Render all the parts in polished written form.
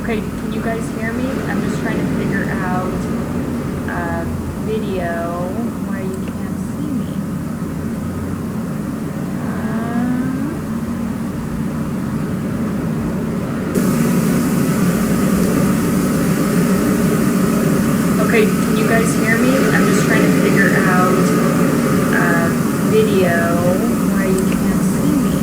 Okay, can you guys hear me? I'm just trying to figure out video why you can't see me. Okay, can you guys hear me? I'm just trying to figure out video why you can't see me.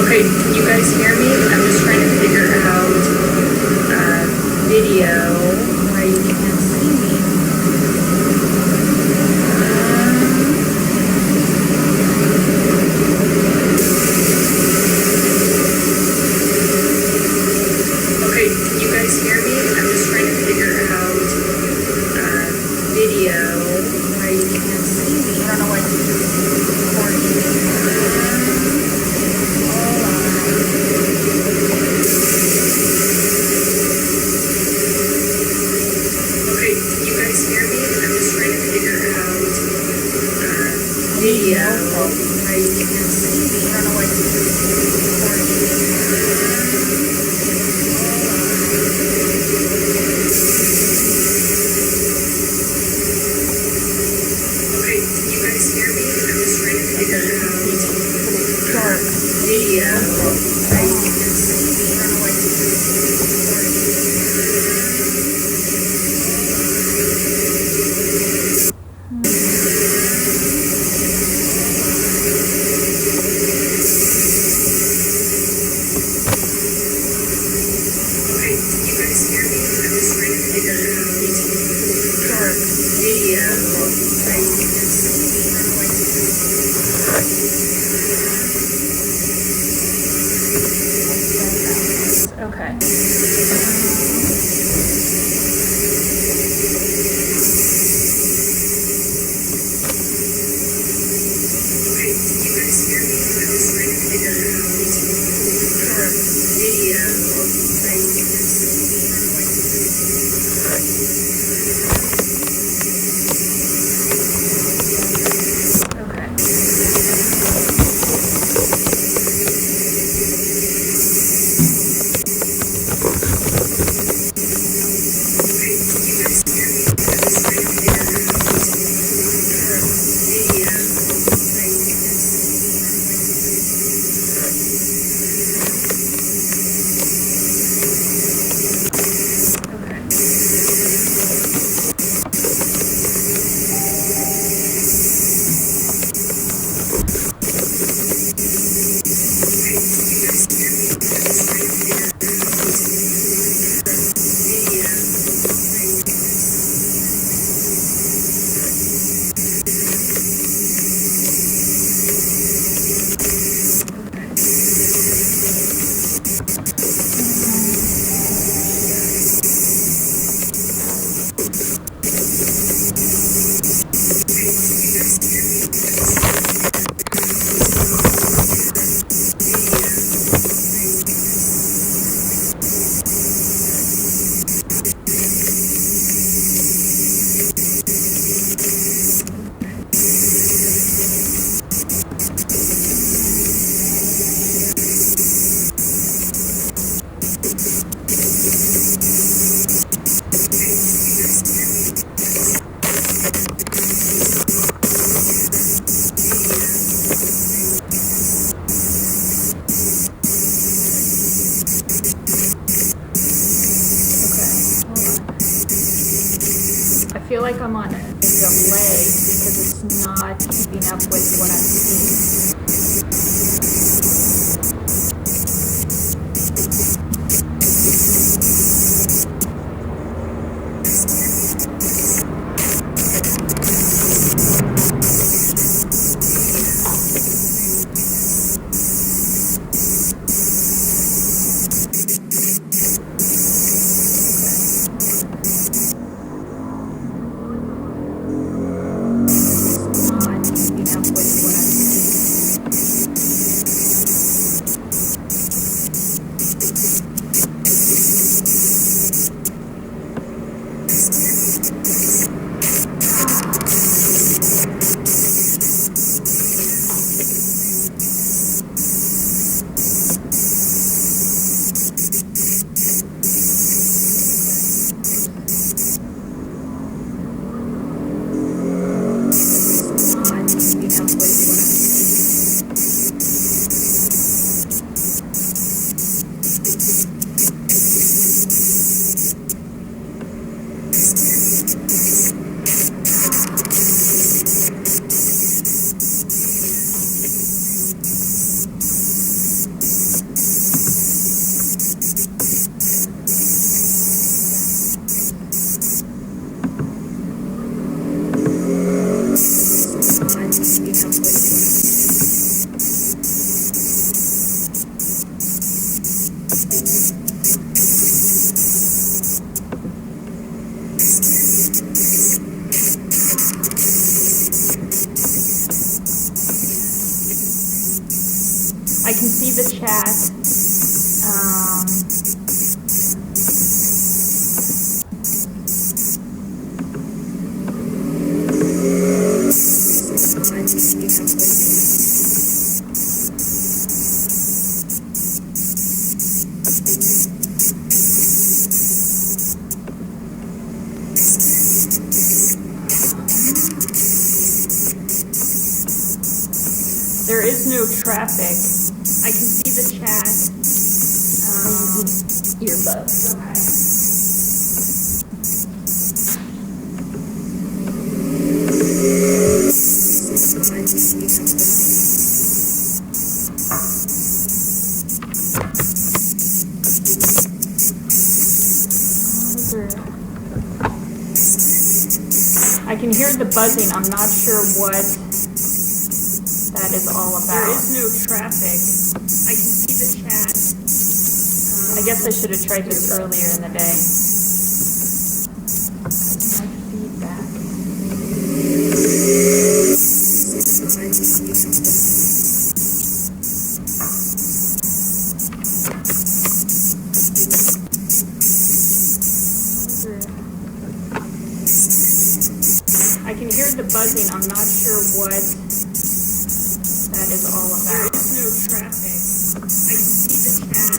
Okay, can you guys hear me? I'm just trying to figure out video why you can't see me. Okay, can you guys hear me? I'm just trying to figure out video why you can't see me. I don't know why it's recording. Okay, can you guys hear me? I'm just trying to figure out video why you can't see me. I don't know why it's recording. Okay, can you guys hear me? I'm just trying to figure out video why you can't see me. I don't know why it's Okay, can you guys hear me? I'm just trying to figure out video why you can't see me. I don't know why it's Okay. Okay, can you guys hear me? I'm just trying to figure out video why you can't see me. I don't know why Okay, can you guys hear me? I'm just trying to figure out video why you can't see me. I don't know Okay, can you guys hear me? I'm just trying to figure out video why you can't see me. Okay, can you guys hear me? I'm just trying to figure out video why you can't see me. Okay, can you guys hear me? I feel like I'm on a delay because it's not keeping up with what I'm seeing. It's not keeping up with what I'm seeing. I can see the chat. There is no traffic. I can see the chat. Earbuds. Okay. I can hear the buzzing. I'm not sure what that is all about. There is no traffic. I can see the chat. I guess I should have tried this earlier in the day. My feedback. I can hear the buzzing. I'm not sure what that is all about. There is no traffic. I can see the chat.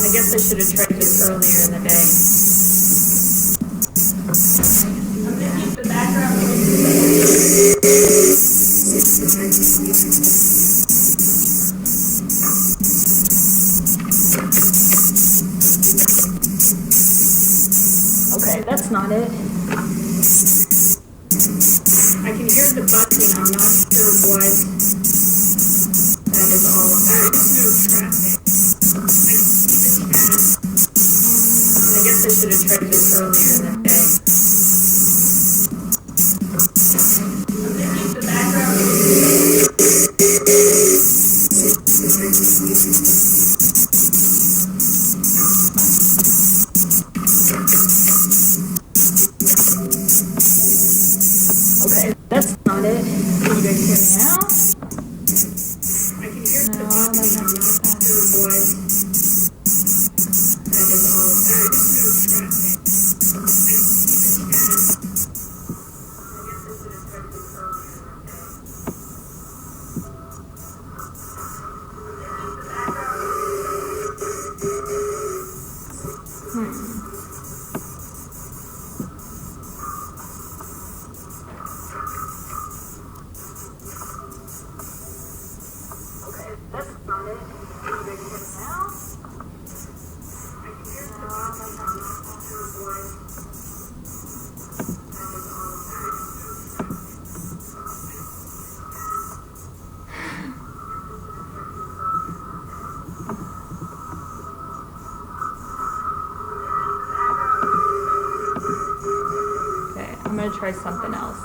I guess I should have tried this earlier in the day. I'm going to keep the background Okay, that's not it. I can hear the buzzing. I'm not sure what that is all about. There is no traffic. I can see the chat. I guess I should have tried this earlier in the day. I'm going to keep the background. Okay, that's not it. Can you guys hear me now? I can hear the buzzing. I'm not sure what that is all about. There is no traffic. I can see the chat. I guess I should have tried this earlier in the day. Okay, that's not it. Can you guys hear me now? I can hear the buzzing. I'm not sure what that is all about. Okay, I'm going to try something else.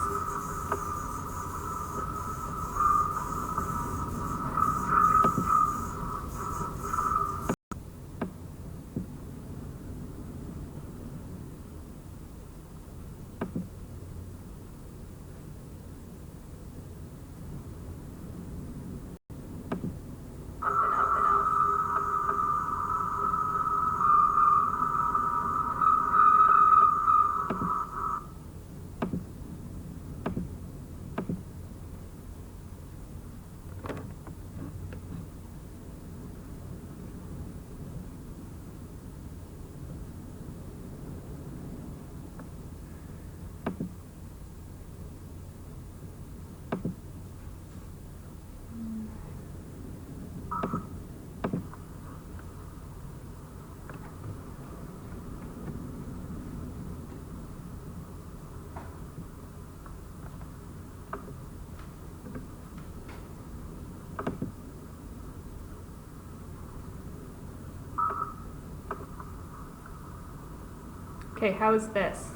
Okay, how is this?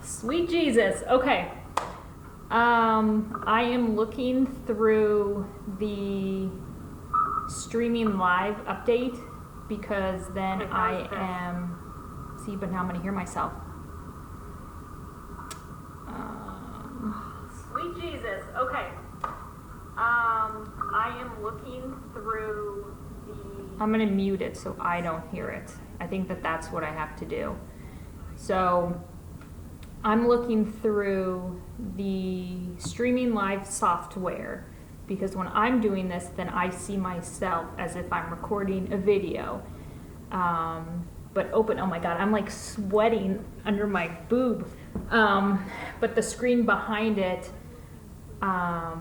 Sweet Jesus. Okay. I am looking through the streaming live update because then I am... See, but now I'm going to hear myself. Jesus. Okay. I am looking through the... I'm going to mute it so I don't hear it. I think that that's what I have to do. So I'm looking through the streaming live software, because when I'm doing this, then I see myself as if I'm recording a video. But open, oh my God, I'm like sweating under my boob. But the screen behind it, I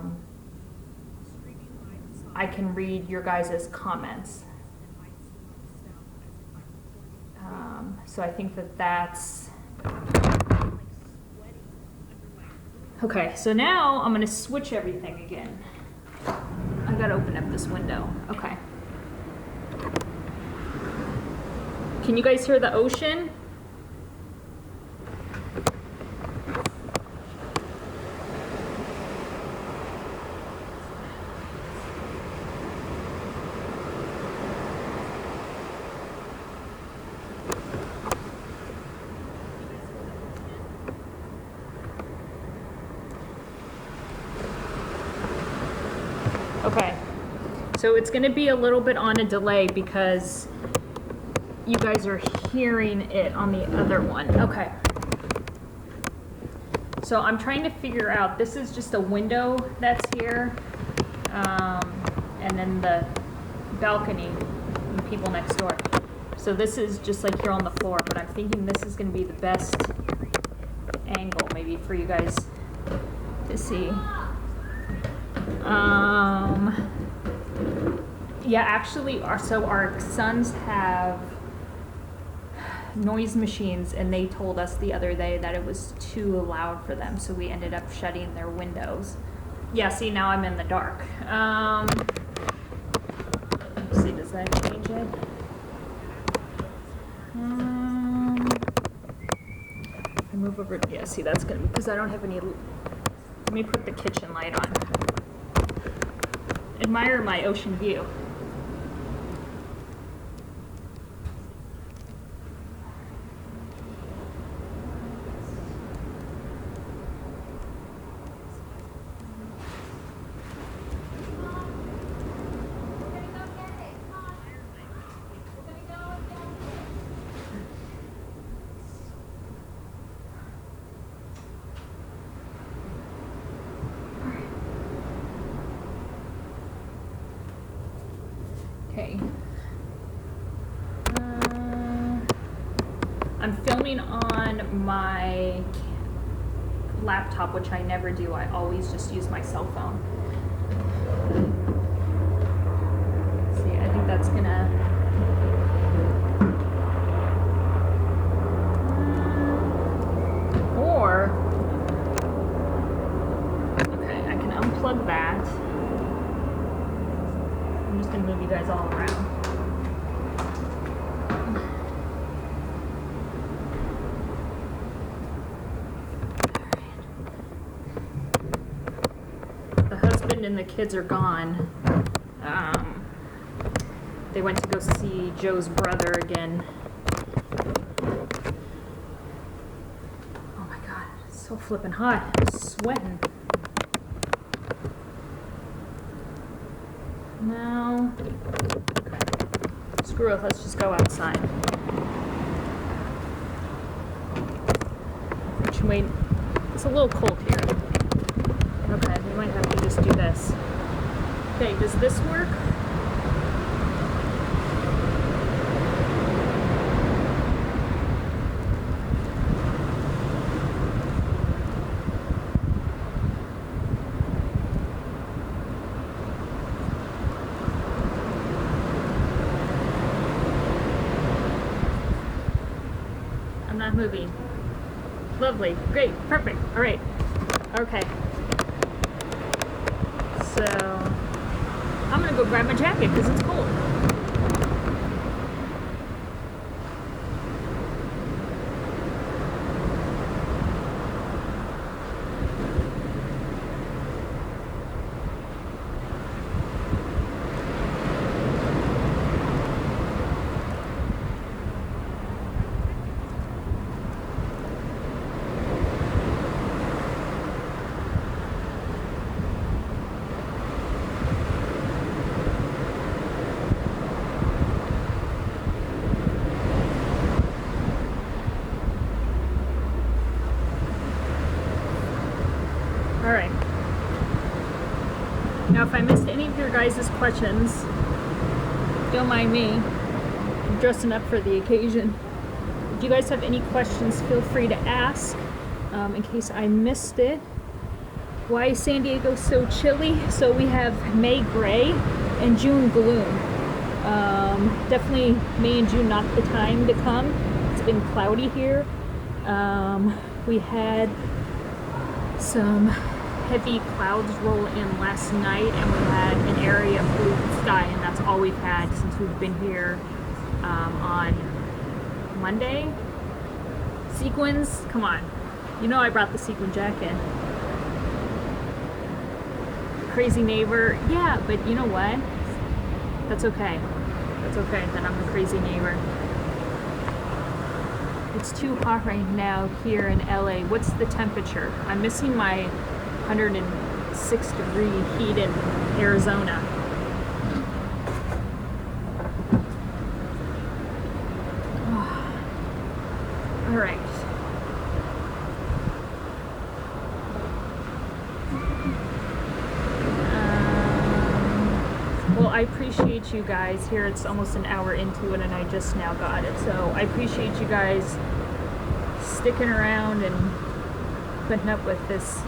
can read your guys' comments. So I think that that's... Okay, so now I'm gonna switch everything again. I gotta open up this window. Okay. Can you guys hear the ocean? Okay, so it's gonna be a little bit on a delay because you guys are hearing it on the other one. Okay. So I'm trying to figure out, this is just a window that's here, and then the balcony and the people next door. So this is just like here on the floor, but I'm thinking this is gonna be the best angle maybe for you guys to see. Yeah, actually, our sons have noise machines, and they told us the other day that it was too loud for them, so we ended up shutting their windows. Yeah, see, now I'm in the dark. Let's see, does that change it? I move over, yeah, see, that's gonna be, because I don't have any, let me put the kitchen light on. Admire my ocean view. Okay. I'm filming on my laptop, which I never do. I always just use my cell phone. See, I think that's gonna... Or... Okay, I can unplug that. I'm just gonna move you guys all around. The husband and the kids are gone. They went to go see Joe's brother again. Oh my God, it's so flippin' hot. I'm sweating. No. Okay. Screw it, let's just go outside. Wait, it's a little cold here. Okay, we might have to just do this. Okay, does this work? I'm not moving. Lovely, great, perfect, all right. Okay. So, I'm gonna go grab my jacket because it's cold. Now, if I missed any of your guys' questions, don't mind me. I'm dressing up for the occasion. If you guys have any questions, feel free to ask. In case I missed it. Why is San Diego so chilly? So we have May gray and June gloom. Definitely May and June not the time to come. It's been cloudy here. We had some heavy clouds roll in last night, and we had an area of blue sky, and that's all we've had since we've been here on Monday. Sequins, come on. You know I brought the sequin jacket. Crazy neighbor, yeah, but you know what? That's okay. That's okay that I'm a crazy neighbor. It's too hot right now here in LA. What's the temperature? I'm missing my 106 degree heat in Arizona. Oh. All right. Well, I appreciate you guys here. It's almost an hour into it and I just now got it. So I appreciate you guys sticking around and putting up with this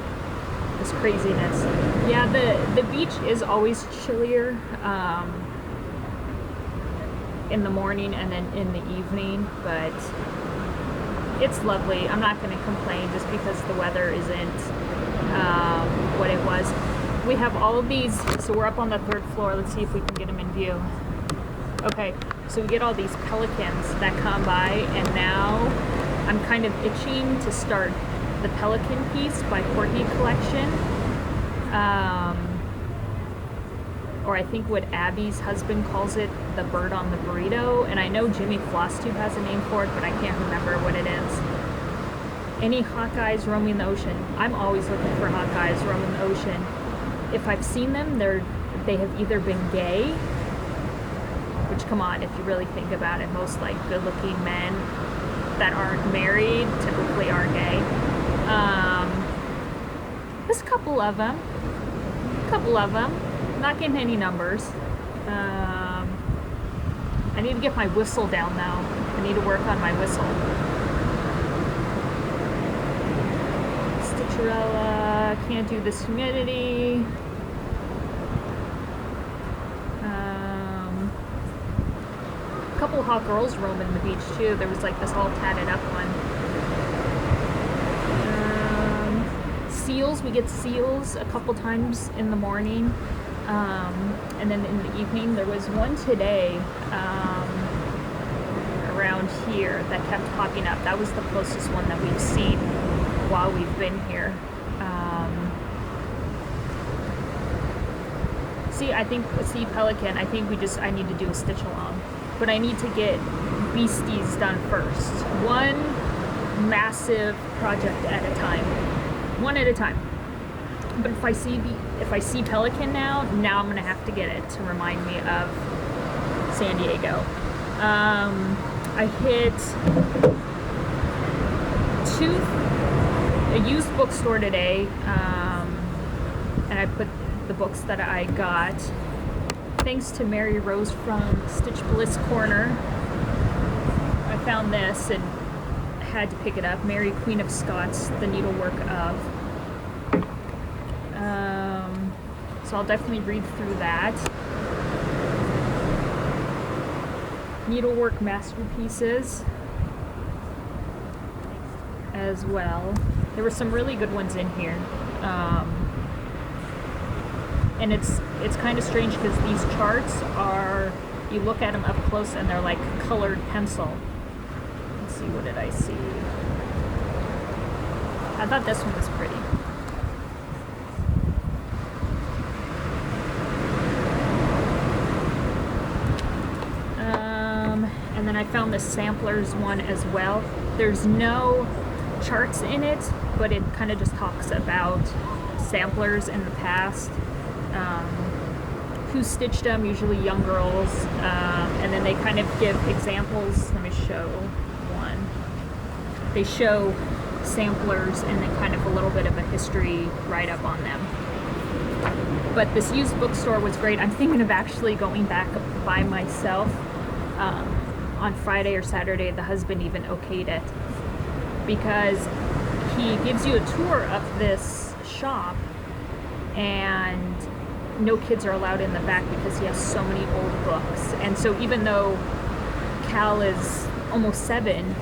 craziness. Yeah, the beach is always chillier in the morning and then in the evening, but it's lovely. I'm not going to complain just because the weather isn't what it was. We have all of these, so we're up on the 3rd floor. Let's see if we can get them in view. Okay, so we get all these pelicans that come by, and now I'm kind of itching to start the pelican piece by Corky Collection. Or I think what Abby's husband calls it, the bird on the burrito. And I know Jimmy Flosstube has a name for it, but I can't remember what it is. Any Hawkeyes roaming the ocean? I'm always looking for Hawkeyes roaming the ocean. If I've seen them, they have either been gay, which, come on, if you really think about it, most like good-looking men that aren't married typically are gay. There's a couple of them. Not getting any numbers. I need to get my whistle down though. I need to work on my whistle. Stitcherella, can't do this humidity. A couple hot girls roaming the beach too. There was like this all tatted up one. Seals, we get seals a couple times in the morning. And then in the evening, there was one today around here that kept popping up. That was the closest one that we've seen while we've been here. See pelican, I think I need to do a stitch along. But I need to get beasties done first. One massive project at a time. One at a time. But if I see pelican now I'm gonna have to get it to remind me of San Diego. I hit a used bookstore today, and I put the books that I got. Thanks to Mary Rose from Stitch Bliss Corner, I found this and had to pick it up. Mary Queen of Scots, the Needlework of. So I'll definitely read through that. Needlework masterpieces as well. There were some really good ones in here. And it's kind of strange because these charts are, you look at them up close and they're like colored pencil. Let's see, what did I see? I thought this one was pretty. And then I found the samplers one as well. There's no charts in it, but it kind of just talks about samplers in the past. Who stitched them, usually young girls, and then they kind of give examples. Let me show one. They show samplers and then kind of a little bit of a history write-up on them. But this used bookstore was great. I'm thinking of actually going back by myself on Friday or Saturday. The husband even okayed it because he gives you a tour of this shop, and no kids are allowed in the back because he has so many old books. And so even though Cal is almost 7,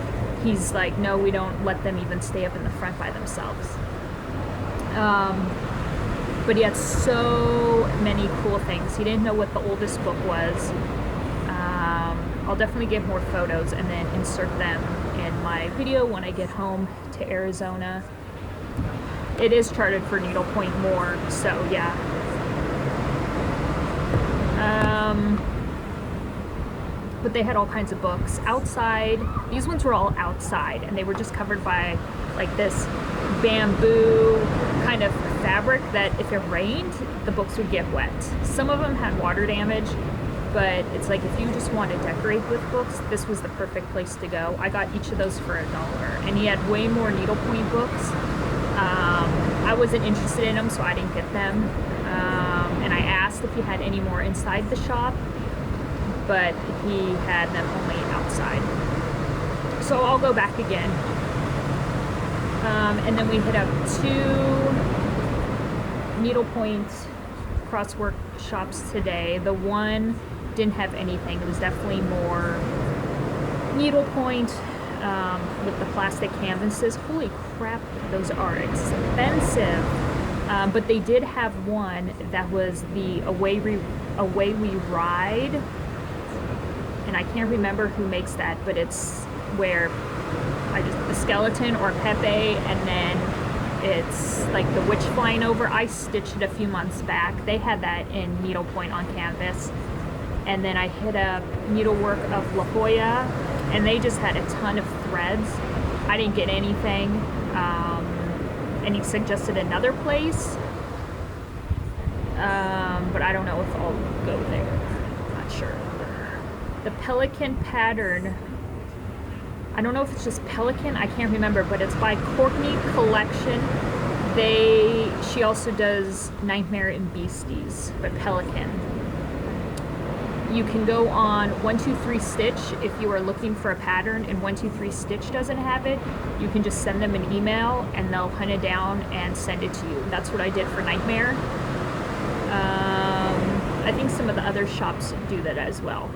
he's like, no, we don't let them even stay up in the front by themselves. But he had so many cool things. He didn't know what the oldest book was. I'll definitely get more photos and then insert them in my video when I get home to Arizona. It is charted for needlepoint more, so yeah. But they had all kinds of books outside. These ones were all outside, and they were just covered by like this bamboo kind of fabric that if it rained, the books would get wet. Some of them had water damage, but it's like if you just want to decorate with books, this was the perfect place to go. I got each of those for $1, and he had way more needlepoint books. I wasn't interested in them, so I didn't get them. And I asked if he had any more inside the shop, but he had them only outside. So I'll go back again. And then we hit up 2 needlepoint crosswork shops today. The one didn't have anything. It was definitely more needlepoint with the plastic canvases. Holy crap, those are expensive. But they did have one that was the Away We Ride. And I can't remember who makes that, but it's where the skeleton or Pepe, and then it's like the witch flying over. I stitched it a few months back. They had that in needlepoint on canvas. And then I hit up Needlework of La Jolla, and they just had a ton of threads. I didn't get anything. And he suggested another place, but I don't know if I'll go there. I'm not sure. The Pelican pattern, I don't know if it's just Pelican, I can't remember, but it's by Courtney Collection. She also does Nightmare and Beasties, but Pelican. You can go on 123 Stitch if you are looking for a pattern and 123 Stitch doesn't have it. You can just send them an email and they'll hunt it down and send it to you. That's what I did for Nightmare. I think some of the other shops do that as well.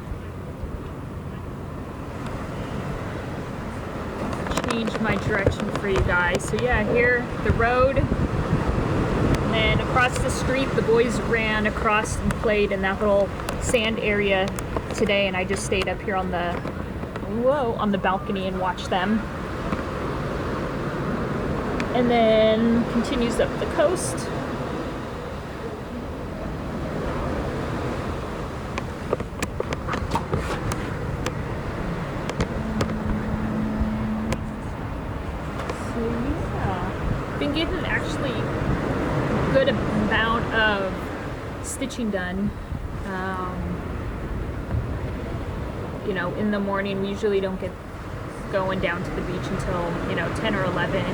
Change my direction for you guys. So yeah, here the road, and then across the street the boys ran across and played in that little sand area today, and I just stayed up here on the balcony and watched them. And then continues up the coast. Been getting actually a good amount of stitching done. You know, in the morning we usually don't get going down to the beach until 10 or 11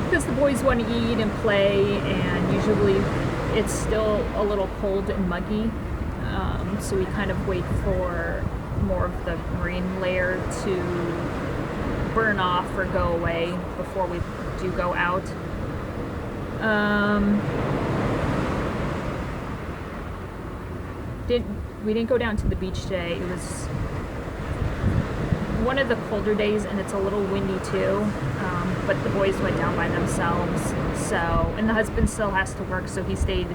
because the boys want to eat and play, and usually it's still a little cold and muggy, so we kind of wait for more of the marine layer to burn off or go away before we do go out. We didn't go down to the beach today. It was one of the colder days and it's a little windy too, but the boys went down by themselves, and the husband still has to work, so he stayed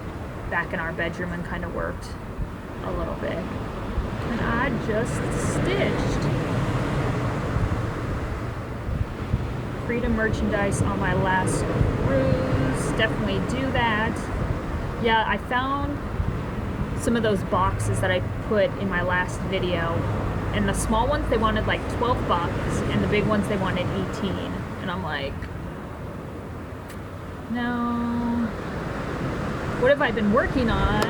back in our bedroom and kind of worked a little bit. And I just stitched Freedom merchandise on my last cruise. Definitely do that. Yeah, I found some of those boxes that I put in my last video, and the small ones they wanted like $12, and the big ones they wanted 18, and I'm like, no. What have I been working on?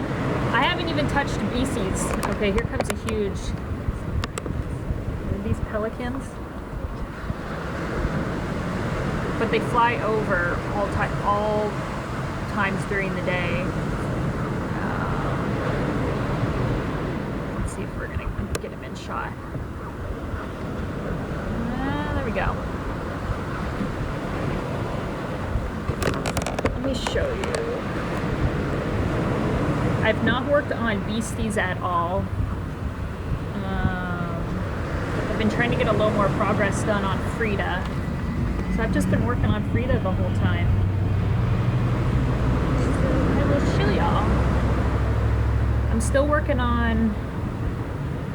I haven't even touched BC's. Okay, here comes a huge. Are these pelicans? But they fly over all times during the day. Let's see if we're gonna get him in shot. There we go. Let me show you. I've not worked on beasties at all. I've been trying to get a little more progress done on Frida. So I've just been working on Frida the whole time. I will show y'all. I'm still working on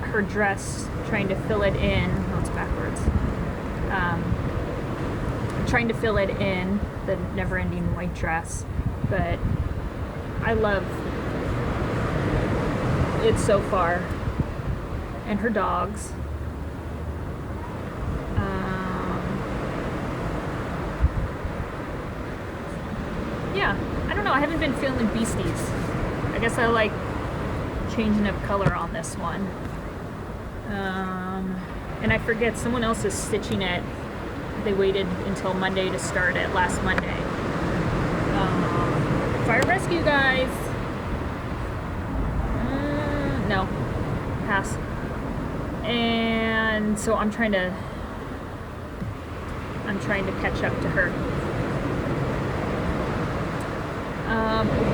her dress, trying to fill it in. Oh, it's backwards. Trying to fill it in, the never-ending white dress. But I love it so far. And her dogs. Yeah, I don't know, I haven't been feeling beasties. I guess I like changing up color on this one. And I forget, someone else is stitching it. They waited until Monday to start it, last Monday. Fire rescue, guys. No, pass. And so I'm trying to catch up to her.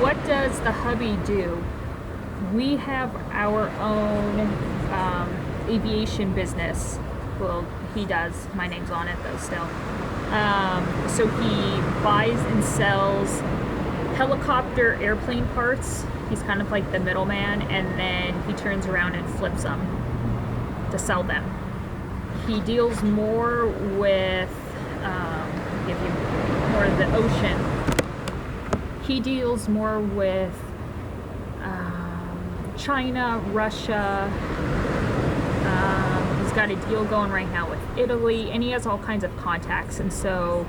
What does the hubby do? We have our own aviation business. Well, he does. My name's on it though still. So he buys and sells helicopter airplane parts. He's kind of like the middleman, and then he turns around and flips them to sell them. He deals more with give you more of the ocean. He deals more with China, Russia. He's got a deal going right now with Italy, and he has all kinds of contacts, and so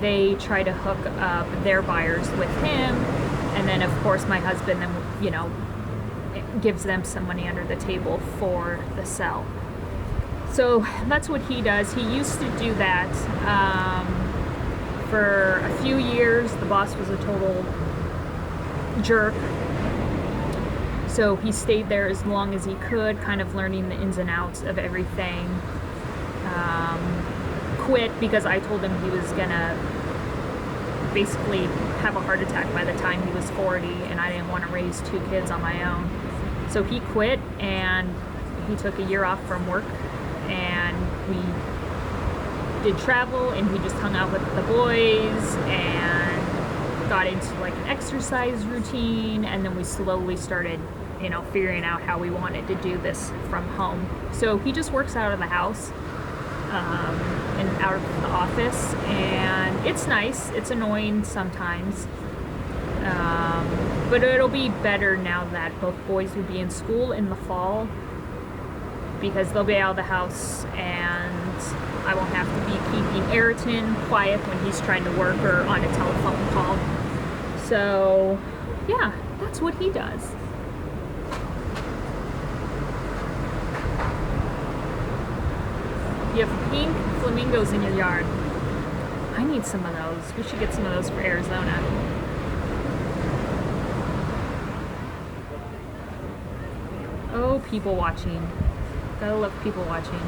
they try to hook up their buyers with him, and then of course my husband then, you know, gives them some money under the table for the sell. So that's what he does. He used to do that for a few years. The boss was a total jerk. So he stayed there as long as he could, kind of learning the ins and outs of everything. Quit because I told him he was gonna basically have a heart attack by the time he was 40, and I didn't want to raise 2 kids on my own. So he quit, and he took a year off from work, and we did travel, and he just hung out with the boys and got into like an exercise routine, and then we slowly started, you know, figuring out how we wanted to do this from home. So he just works out of the house and out of the office, and it's nice. It's annoying sometimes, but it'll be better now that both boys will be in school in the fall, because they'll be out of the house and I won't have to be keeping Ayrton quiet when he's trying to work or on a telephone call. So yeah, that's what he does. You have pink flamingos in your yard. I need some of those. We should get some of those for Arizona. Oh, people watching. Gotta love people watching.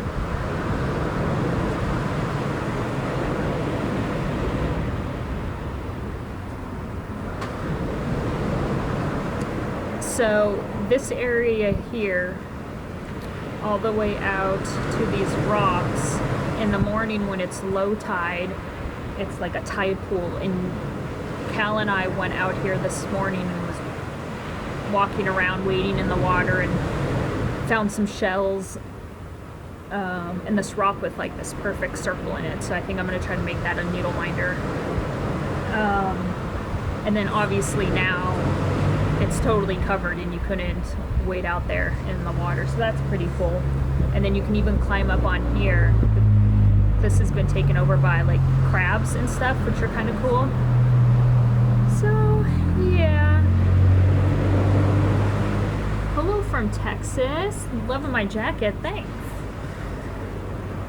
So this area here, all the way out to these rocks, in the morning when it's low tide, it's like a tide pool, and Cal and I went out here this morning and was walking around wading in the water and found some shells and this rock with like this perfect circle in it. So I think I'm going to try to make that a needle minder. And then obviously now it's totally covered and you couldn't wade out there in the water, so that's pretty cool. And then you can even climb up on here. This has been taken over by like crabs and stuff, which are kind of cool. So yeah. Hello from Texas. Loving my jacket, thanks.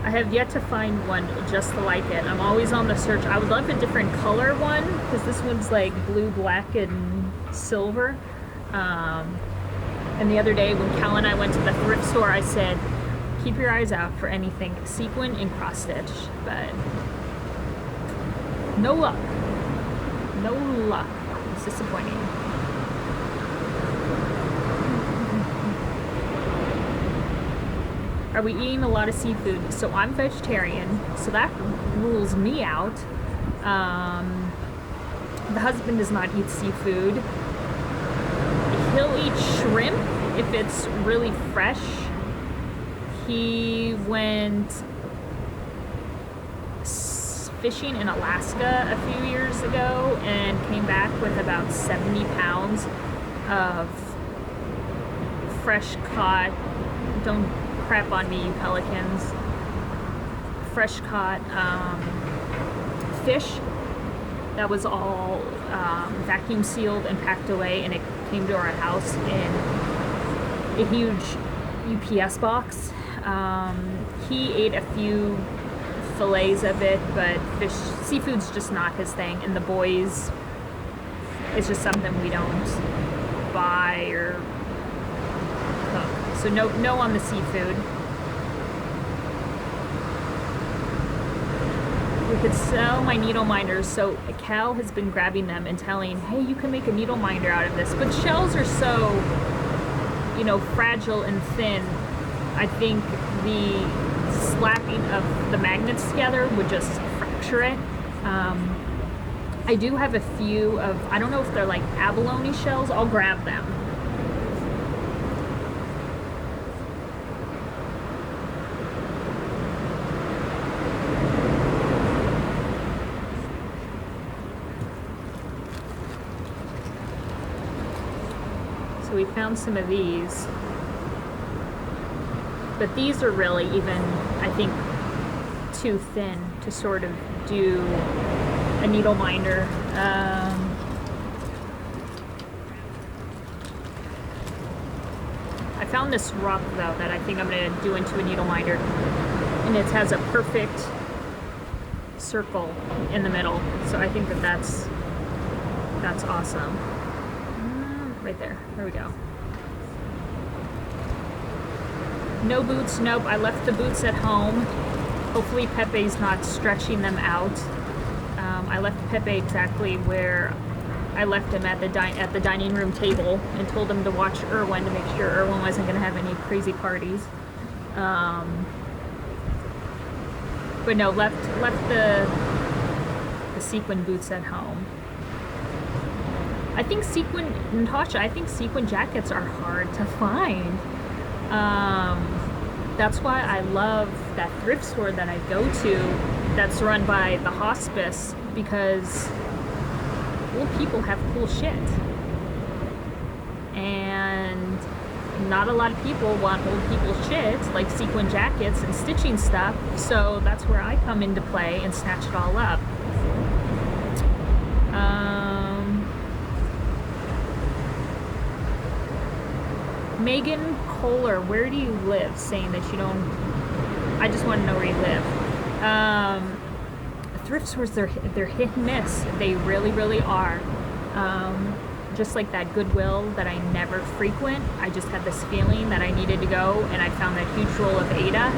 I have yet to find one just like it. I'm always on the search. I would love a different color one, because this one's like blue, black, and silver. And the other day when Cal and I went to the thrift store, I said, keep your eyes out for anything sequin and cross stitch, but no luck. No luck. It's disappointing. Are we eating a lot of seafood? So I'm vegetarian, so that rules me out. The husband does not eat seafood. He'll eat shrimp if it's really fresh. He went fishing in Alaska a few years ago and came back with about 70 pounds of fresh caught, don't crap on me, you pelicans, fresh caught fish that was all vacuum sealed and packed away, and it came to our house in a huge UPS box. He ate a few fillets of it, but seafood's just not his thing, and the boys, it's just something we don't buy or cook. So no on the seafood. We could sell my needle minders, so Cal has been grabbing them and telling, hey, you can make a needle minder out of this, but shells are so, you know, fragile and thin. I think the slapping of the magnets together would just fracture it. I do have a few of, I don't know if they're like abalone shells. I'll grab them. So we found some of these. But these are really even, I think, too thin to sort of do a needle minder. I found this rock though that I think I'm going to do into a needle minder, and it has a perfect circle in the middle. So I think that's awesome. Right there. There we go. No boots, nope, I left the boots at home. Hopefully Pepe's not stretching them out. I left Pepe exactly where I left him at the dining room table, and told him to watch Irwin to make sure Irwin wasn't going to have any crazy parties. But no, left the sequin boots at home. I think Natasha, I think sequin jackets are hard to find. That's why I love that thrift store that I go to that's run by the hospice, because old people have cool shit. And not a lot of people want old people's shit, like sequin jackets and stitching stuff, so that's where I come into play and snatch it all up. Megan Kohler, where do you live? Saying that you don't, I just want to know where you live. Thrift stores, they're hit and miss. They really, really are. Just like that Goodwill that I never frequent, I just had this feeling that I needed to go, and I found that huge roll of Ada.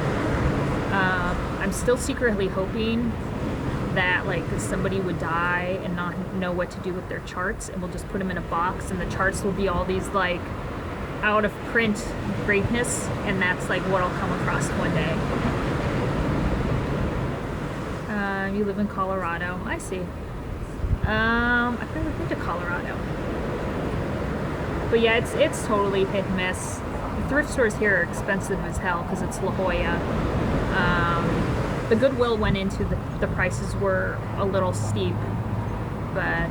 I'm still secretly hoping that like somebody would die and not know what to do with their charts, and we'll just put them in a box, and the charts will be all these like out of print greatness, and that's like what I'll come across one day. You live in Colorado. I see. I've never been to Colorado. But yeah, it's totally hit and miss. The thrift stores here are expensive as hell because it's La Jolla. The Goodwill went into the prices were a little steep, but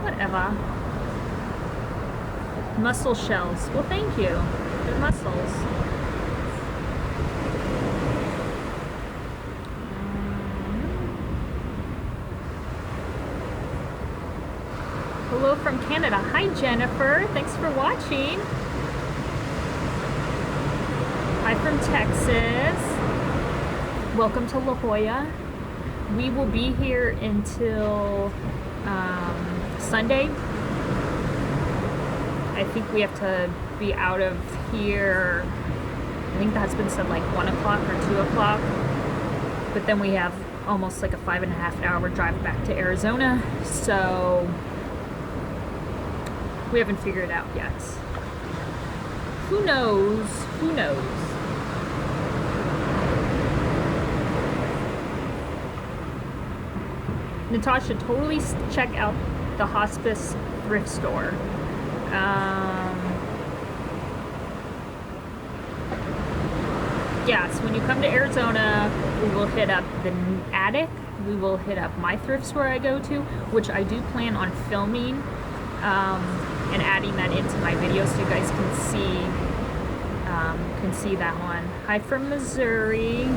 whatever. Mussel shells. Well, thank you. Good mussels. Hello from Canada. Hi, Jennifer. Thanks for watching. Hi from Texas. welcome to La Jolla. We will be here until Sunday. I think we have to be out of here, I think the husband said like 1 o'clock or 2 o'clock. But then we have almost like a 5.5 hour drive back to Arizona. So we haven't figured it out yet. Who knows? Who knows? Natasha, totally check out the hospice thrift store. Yeah, so when you come to Arizona, we will hit up the attic. We will hit up my thrift store I go to, which I do plan on filming and adding that into my video so you guys can see that one. Hi from Missouri.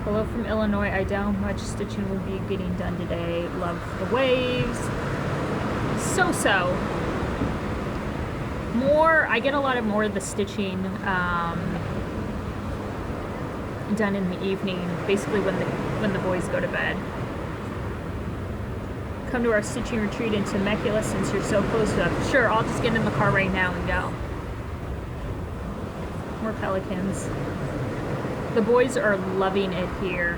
Hello from Illinois. I doubt much stitching will be getting done today. Love the waves. So. I get a lot of more of the stitching done in the evening, basically when the boys go to bed. Come to our stitching retreat in Temecula since you're so close to us. Sure, I'll just get in the car right now and go. More pelicans. The boys are loving it here.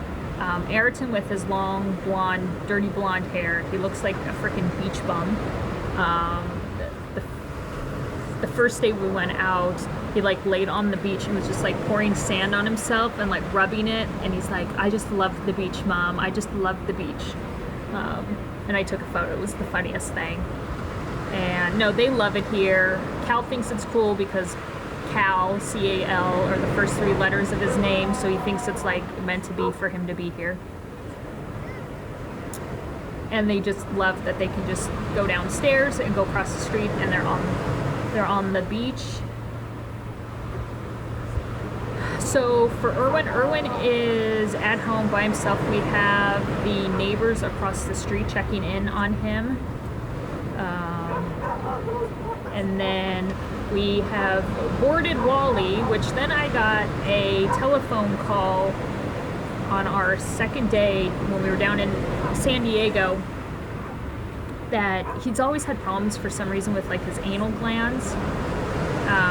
Ayrton with his long blonde, dirty blonde hair, he looks like a freaking beach bum. The first day we went out, he like laid on the beach and was just like pouring sand on himself and like rubbing it, and he's like, I just love the beach, Mom. I just love the beach. And I took a photo. It was the funniest thing. And no, they love it here. Cal thinks it's cool because Cal, C-A-L, are the first 3 letters of his name, so he thinks it's like meant to be for him to be here. And they just love that they can just go downstairs and go across the street and they're on the beach. So for Erwin is at home by himself. We have the neighbors across the street checking in on him. And then we have boarded Wally, which then I got a telephone call on our second day when we were down in San Diego that he's always had problems for some reason with like his anal glands.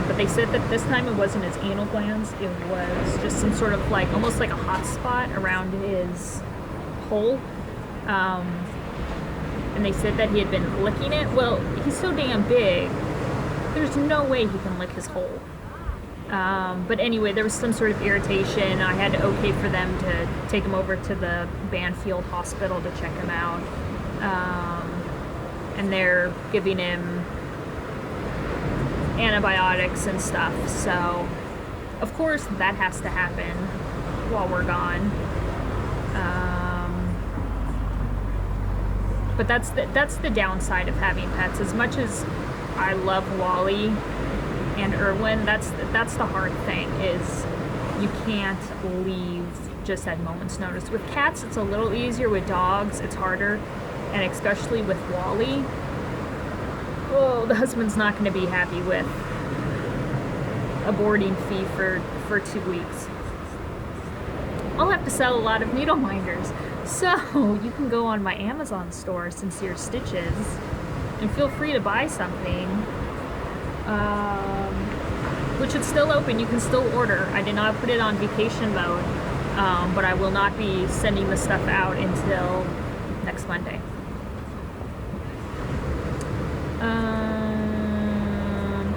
But they said that this time it wasn't his anal glands, it was just some sort of like, almost like a hot spot around his hole. And they said that he had been licking it. Well, he's so damn big, there's no way he can lick his hole. But anyway, there was some sort of irritation. I had to okay for them to take him over to the Banfield Hospital to check him out. And they're giving him antibiotics and stuff. So, of course, that has to happen while we're gone. But that's the downside of having pets. As much as I love Wally and Erwin, that's the hard thing, is you can't leave just at moment's notice. With cats, it's a little easier. With dogs, it's harder. And especially with Wally, oh, the husband's not going to be happy with a boarding fee for 2 weeks. I'll have to sell a lot of needle minders. So you can go on my Amazon store, Sincere Stitches, and feel free to buy something, which is still open. You can still order. I did not put it on vacation mode, but I will not be sending the stuff out until next Monday.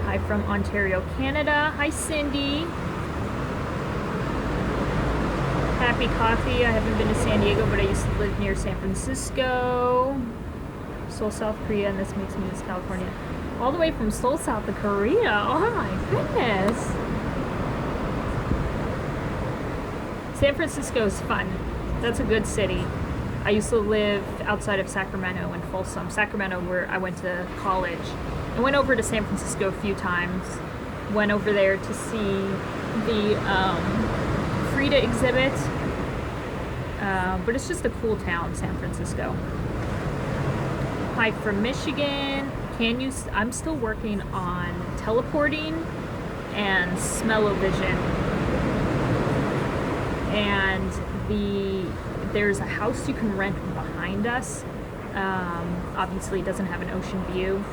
Hi from Ontario, Canada. Hi, Cindy. Happy coffee. I haven't been to San Diego, but I used to live near San Francisco. Seoul, South Korea, and this makes me miss California. All the way from Seoul, South Korea. Oh my goodness. San Francisco is fun. That's a good city. I used to live outside of Sacramento in Folsom. Sacramento, where I went to college. I went over to San Francisco a few times. Went over there to see the Frida exhibit. But it's just a cool town, San Francisco. Hi from Michigan. I'm still working on teleporting and smell-o-vision. And there's a house you can rent behind us. Obviously it doesn't have an ocean view,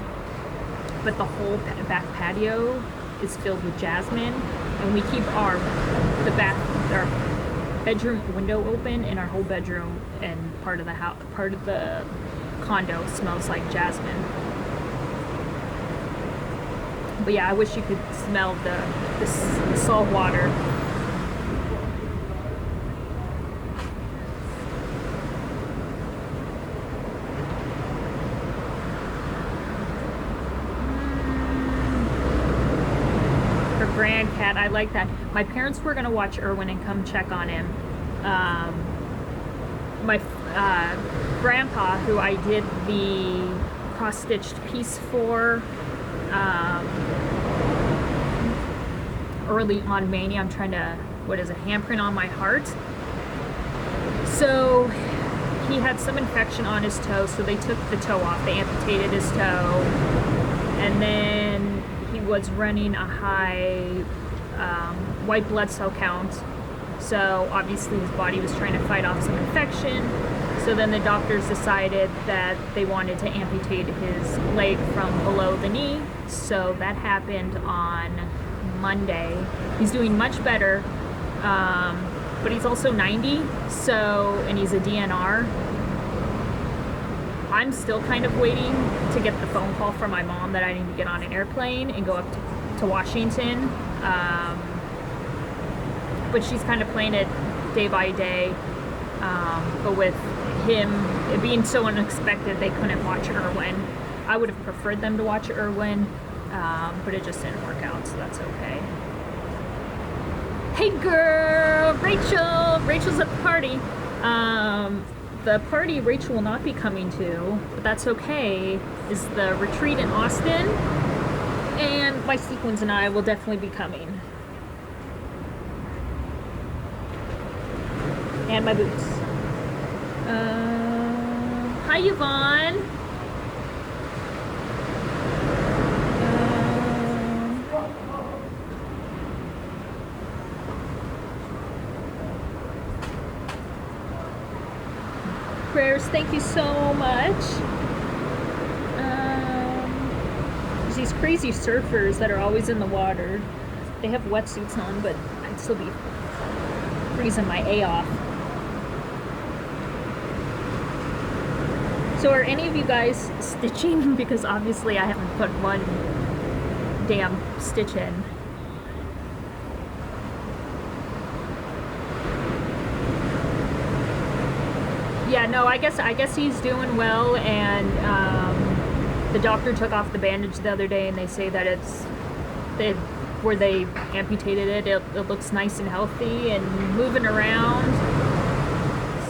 but the whole back patio is filled with jasmine, and we keep our bedroom window open, and our whole bedroom and part of the condo smells like jasmine. But yeah, I wish you could smell the salt water. Grand cat, I like that. My parents were gonna watch Irwin and come check on him. My grandpa, who I did the cross-stitched piece for early on Mania, I'm trying to, handprint on my heart. So he had some infection on his toe, so they took the toe off. They amputated his toe, and then he was running a high white blood cell count, so obviously his body was trying to fight off some infection. So then the doctors decided that they wanted to amputate his leg from below the knee, so that happened on Monday. He's doing much better, but he's also 90, and he's a DNR. I'm still kind of waiting to get the phone call from my mom that I need to get on an airplane and go up to Washington. But she's kind of playing it day by day. But with him, it being so unexpected, they couldn't watch Irwin. I would have preferred them to watch Irwin, but it just didn't work out, so that's okay. Hey girl, Rachel! Rachel's at the party. The party Rachel will not be coming to, but that's okay, is the retreat in Austin, and my sequins and I will definitely be coming. And my boots. Hi Yvonne! Prayers, thank you so much. There's these crazy surfers that are always in the water. They have wetsuits on, but I'd still be freezing my A off. So are any of you guys stitching? Because obviously I haven't put one damn stitch in. Yeah, no, I guess he's doing well, and the doctor took off the bandage the other day, and they say that where they amputated it looks nice and healthy and moving around.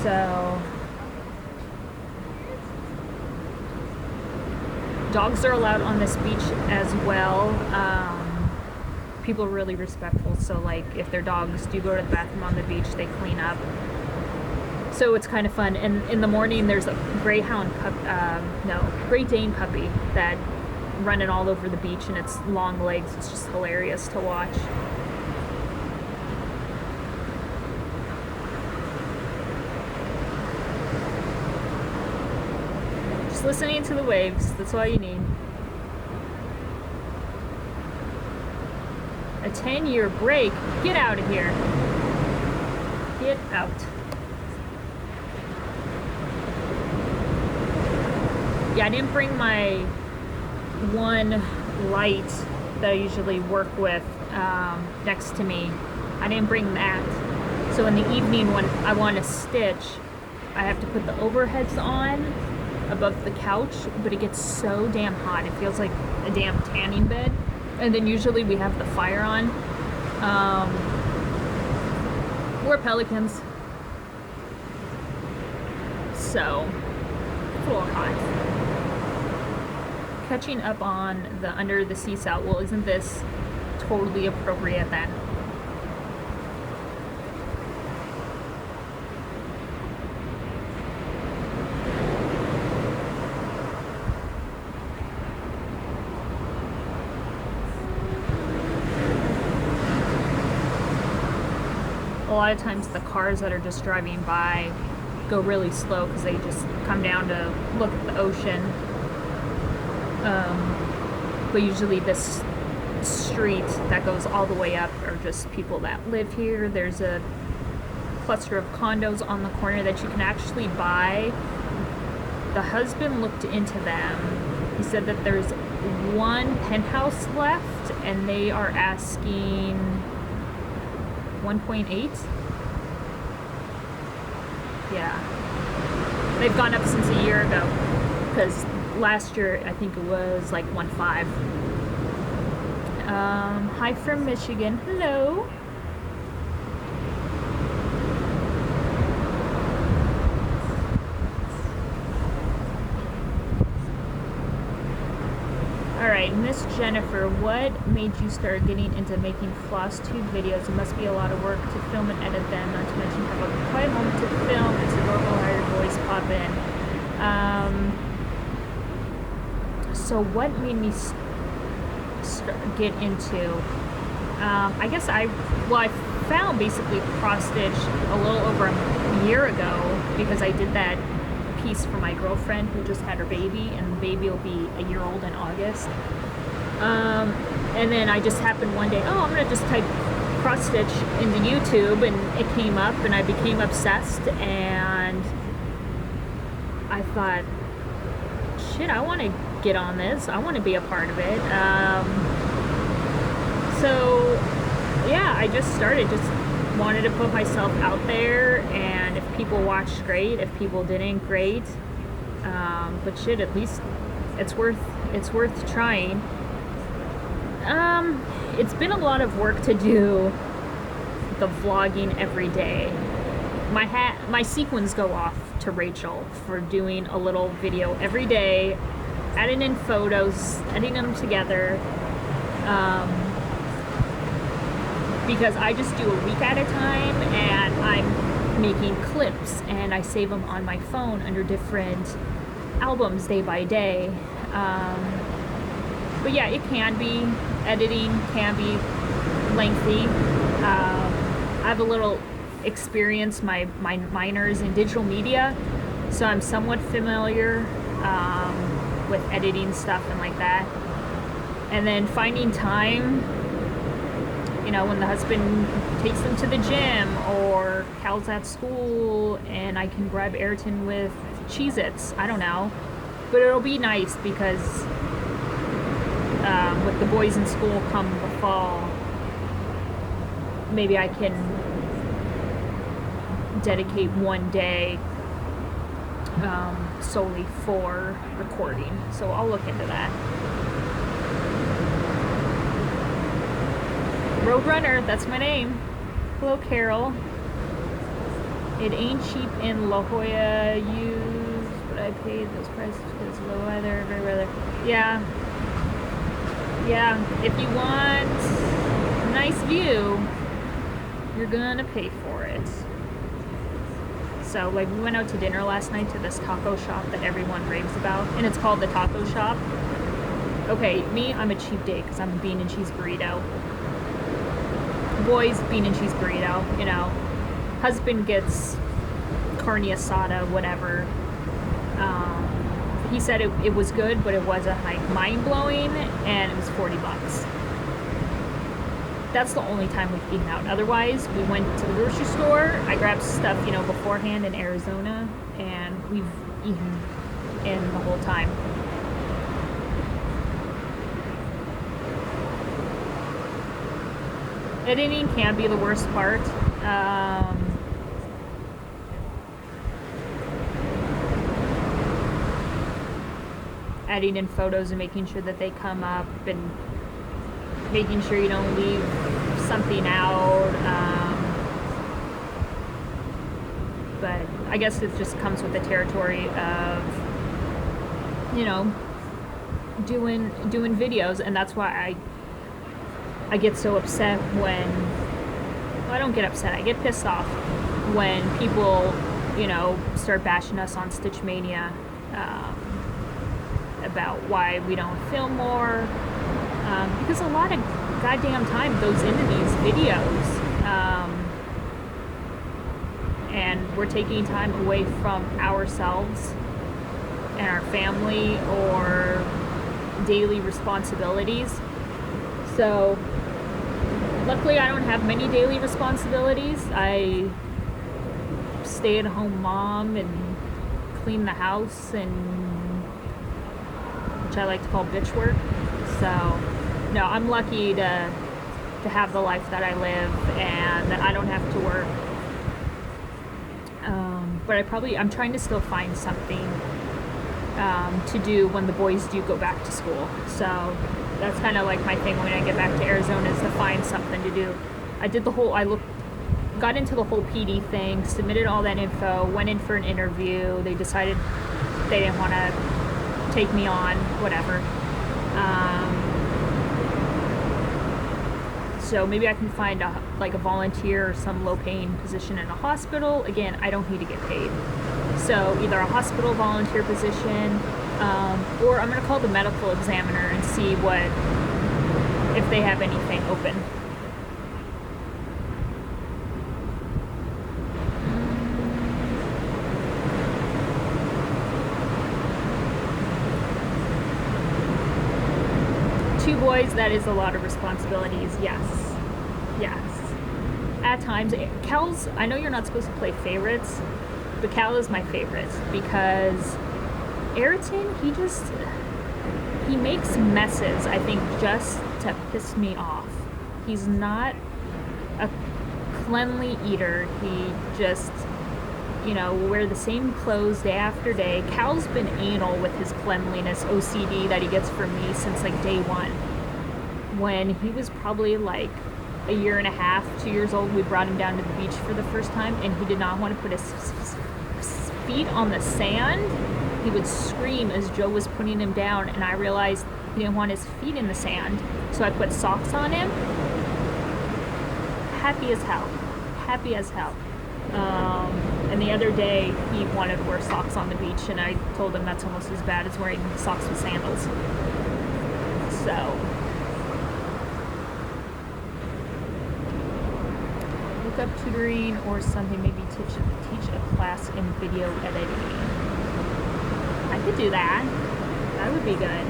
So dogs are allowed on this beach as well. People are really respectful, so like if their dogs do go to the bathroom on the beach, they clean up. So it's kind of fun. And in the morning, there's a Great Dane puppy that running all over the beach, and its long legs. It's just hilarious to watch. Just listening to the waves. That's all you need. A 10-year break. Get out of here. Get out. Yeah, I didn't bring my one light that I usually work with next to me. I didn't bring that. So in the evening when I want to stitch, I have to put the overheads on above the couch, but it gets so damn hot. It feels like a damn tanning bed. And then usually we have the fire on. We're pelicans. So, it's a little hot. Catching up on the Under the Sea Salt. Well, isn't this totally appropriate then? a lot of times the cars that are just driving by go really slow because they just come down to look at the ocean. But usually this street that goes all the way up are just people that live here. There's a cluster of condos on the corner that you can actually buy. The husband looked into them. He said that there's one penthouse left and they are asking 1.8. Yeah, they've gone up since a year ago, because last year I think it was like 1.5. Hi from Michigan. Hello. Alright, Miss Jennifer, what made you start getting into making floss tube videos? It must be a lot of work to film and edit them, not to mention have a quiet moment to film. It's adorable how your voice pop in. So what made me get into, I guess I found basically cross stitch a little over a year ago, because I did that piece for my girlfriend who just had her baby, and the baby will be a year old in August. And then I just happened one day, I'm gonna just type cross stitch into YouTube, and it came up, and I became obsessed, and I thought, shit, I want to get on this. I want to be a part of it. So yeah, I just started, just wanted to put myself out there, and if people watched, great. If people didn't, great. But shit, at least it's worth trying. It's been a lot of work to do the vlogging every day. My sequins go off to Rachel for doing a little video every day, adding in photos, editing them together. Because I just do a week at a time, and I'm making clips, and I save them on my phone under different albums day by day. But yeah, it can be, editing can be lengthy. I have a little experience, my minors in digital media, so I'm somewhat familiar with editing stuff and like that. And then finding time, when the husband takes them to the gym, or Cal's at school and I can grab Ayrton with Cheez-Its, I don't know. But it'll be nice because with the boys in school come the fall, maybe I can dedicate one day solely for recording. So I'll look into that. Roadrunner, that's my name. Hello, Carol. It ain't cheap in La Jolla. Use, but I paid those prices because of the weather, very weather. Yeah. If you want a nice view, you're gonna pay for it. So, like, we went out to dinner last night to this taco shop that everyone raves about, and it's called the Taco Shop. Okay, me, I'm a cheap date because I'm a bean and cheese burrito. Boys, bean and cheese burrito, Husband gets carne asada, whatever. He said it was good, but it wasn't like mind-blowing, and it was $40. That's the only time we've eaten out. Otherwise, we went to the grocery store. I grabbed stuff, beforehand in Arizona, and we've eaten in the whole time. Editing can be the worst part. Adding in photos and making sure that they come up, and making sure you don't leave something out. But I guess it just comes with the territory of, doing videos, and that's why I get so upset when, I don't get upset, I get pissed off when people, start bashing us on Stitch Mania about why we don't film more, because a lot of goddamn time goes into these videos. we're taking time away from ourselves and our family or daily responsibilities. So luckily I don't have many daily responsibilities. I stay at home mom and clean the house, and which I like to call bitch work. So no, I'm lucky to have the life that I live and that I don't have to work. But I'm trying to still find something to do when the boys do go back to school. So that's kind of like my thing when I get back to Arizona, is to find something to do. Got into the whole PD thing, submitted all that info, went in for an interview. They decided they didn't want to take me on, whatever. So maybe I can find a volunteer or some low-paying position in a hospital. Again, I don't need to get paid. So either a hospital volunteer position, or I'm going to call the medical examiner and see if they have anything open. Two boys, that is a lot of responsibilities. Yes. At times, Cal's, I know you're not supposed to play favorites, but Cal is my favorite because Ayrton, he makes messes, I think, just to piss me off. He's not a cleanly eater. He just, will wear the same clothes day after day. Cal's been anal with his cleanliness OCD that he gets from me since day one. When he was probably a year and a half, 2 years old, we brought him down to the beach for the first time, and he did not want to put his feet on the sand. He would scream as Joe was putting him down, and I realized he didn't want his feet in the sand, so I put socks on him. Happy as hell. And the other day he wanted to wear socks on the beach, and I told him that's almost as bad as wearing socks with sandals. So look up tutoring or something, maybe teach a class in video editing. I could do that. That would be good.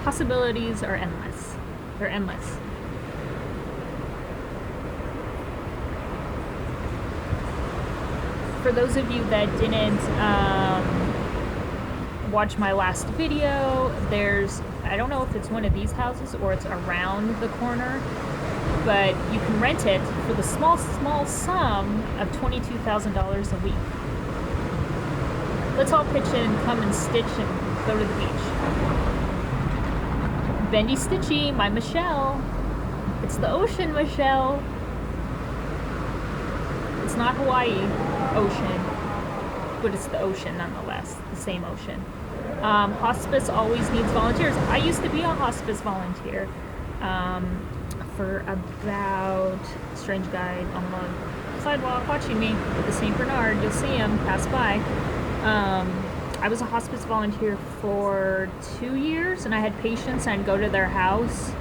Possibilities are endless. They're endless. For those of you that didn't watch my last video, I don't know if it's one of these houses or it's around the corner, but you can rent it for the small sum of $22,000 a week. Let's all pitch in and come and stitch and go to the beach. Bendy Stitchy, my Michelle. It's the ocean, Michelle. It's not Hawaii ocean, but it's the ocean nonetheless, the same ocean. Hospice always needs volunteers. I used to be a hospice volunteer for about, strange guy on the sidewalk watching me at the St. Bernard. You'll see him pass by. I was a hospice volunteer for 2 years, and I had patients. I'd go to their house,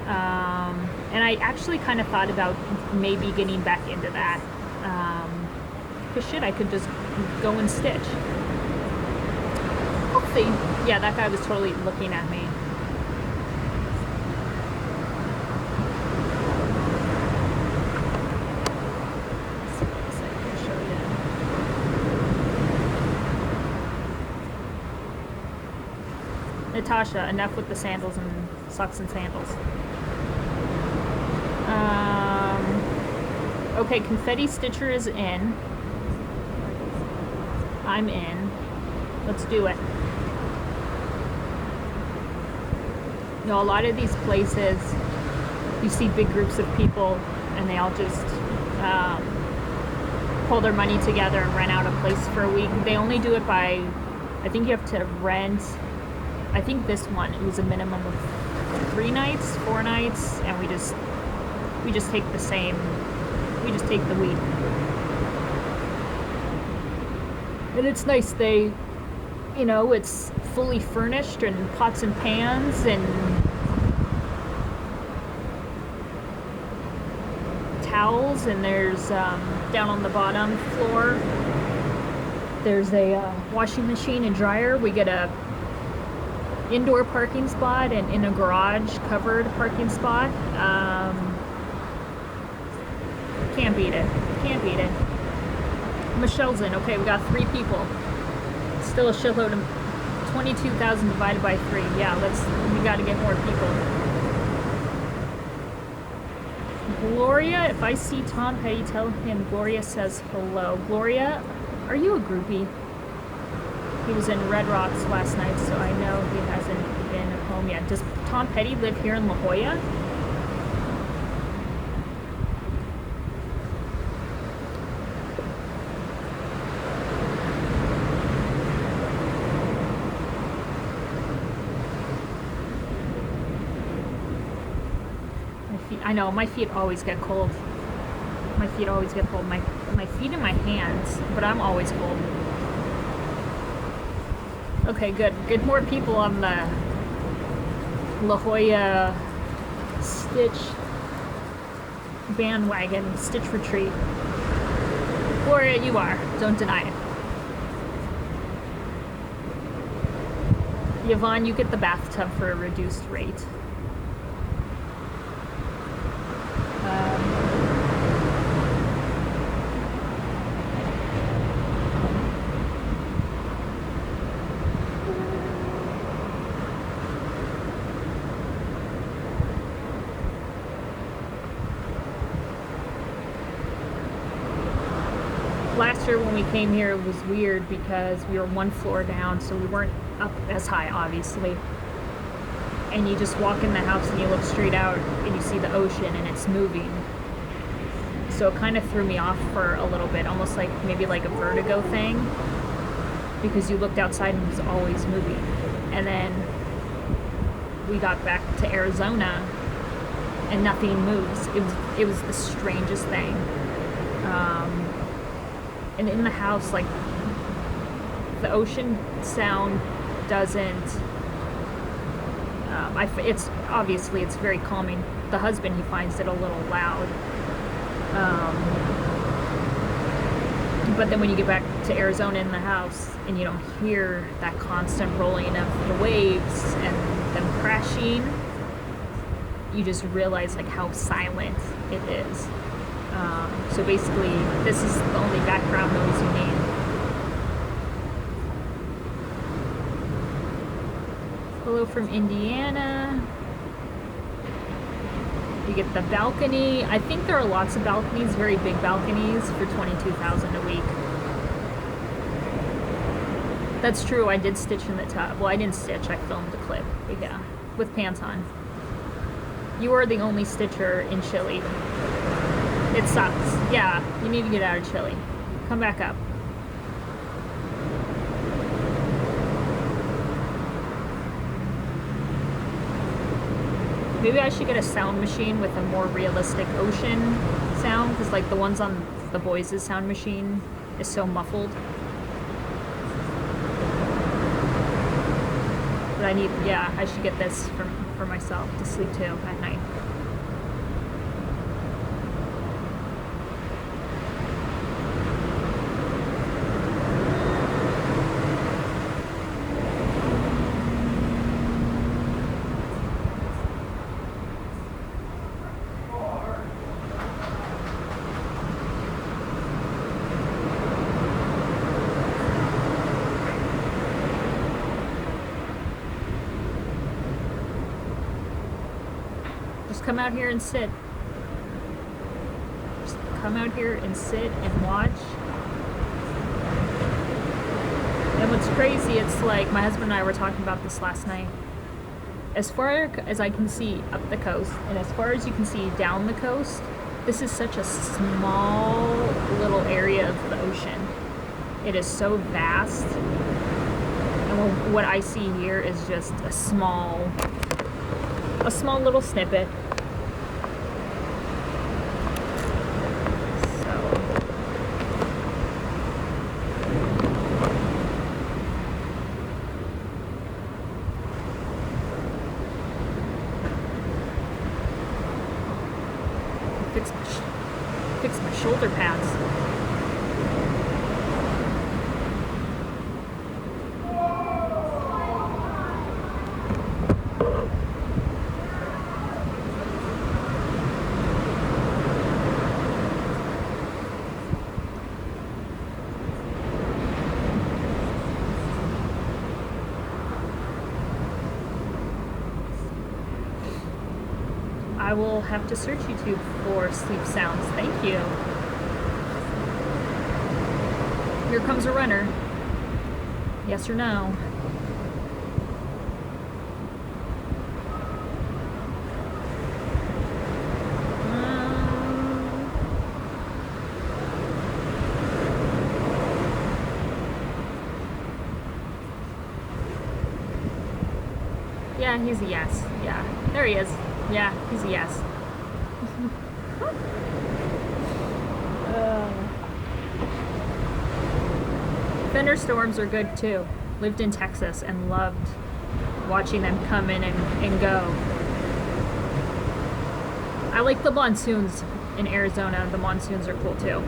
and I actually kind of thought about maybe getting back into that. Because I could just go and stitch. Hopefully, yeah, that guy was totally looking at me. Natasha, enough with the sandals and socks and sandals. Okay, Confetti Stitcher is in. I'm in. Let's do it. A lot of these places, you see big groups of people and they all just pull their money together and rent out a place for a week. They only do it by, I think you have to rent, I think this one, it was a minimum of 3 nights, 4 nights, and we just take the same, we just take the week. And it's nice, they, it's fully furnished and pots and pans and towels, and there's down on the bottom floor there's a washing machine and dryer. We get a indoor parking spot and in a garage covered parking spot. Can't beat it. Can't beat it. Michelle's in. Okay, we got 3 people. Still a shitload of 22,000 divided by 3. Yeah, we got to get more people. Gloria, if I see Tom Petty, tell him Gloria says hello. Gloria, are you a groupie? He was in Red Rocks last night, so I know he hasn't been home yet. Does Tom Petty live here in La Jolla? I know, my feet always get cold. My feet always get cold. My feet and my hands, but I'm always cold. Okay, good. Get more people on the La Jolla Stitch bandwagon, Stitch retreat. Gloria, you are. Don't deny it. Yvonne, you get the bathtub for a reduced rate. Last year when we came here, it was weird because we were 1 floor down, so we weren't up as high, obviously. And you just walk in the house and you look straight out and you see the ocean and it's moving. So it kind of threw me off for a little bit, almost like maybe like a vertigo thing, because you looked outside and it was always moving. And then we got back to Arizona and nothing moves. It was the strangest thing. And in the house, like, the ocean sound doesn't, it's obviously, it's very calming. The husband, he finds it a little loud. But then when you get back to Arizona in the house and you don't hear that constant rolling of the waves and them crashing, you just realize like how silent it is. So basically, this is the only background noise you need. Hello from Indiana. You get the balcony. I think there are lots of balconies, very big balconies, for $22,000 a week. That's true, I did stitch in the tub. Well, I didn't stitch, I filmed a clip. But yeah, with pants on. You are the only stitcher in Chile. It sucks. Yeah, you need to get out of Chile. Come back up. Maybe I should get a sound machine with a more realistic ocean sound, because like the ones on the boys' sound machine is so muffled. But I should get this for myself to sleep to at night. Come out here and sit. Just come out here and sit and watch. And what's crazy, it's like, my husband and I were talking about this last night. As far as I can see up the coast, and as far as you can see down the coast, this is such a small little area of the ocean. It is so vast. And what I see here is just a small little snippet. Fix my shoulder pads. I will have to search YouTube for sleep sounds. Thank you. Here comes a runner. Yes or no? Yeah, he's a yes. Yeah, there he is. Yeah, he's a yes. Thunderstorms are good too. Lived in Texas and loved watching them come in and go. I like the monsoons in Arizona. The monsoons are cool too.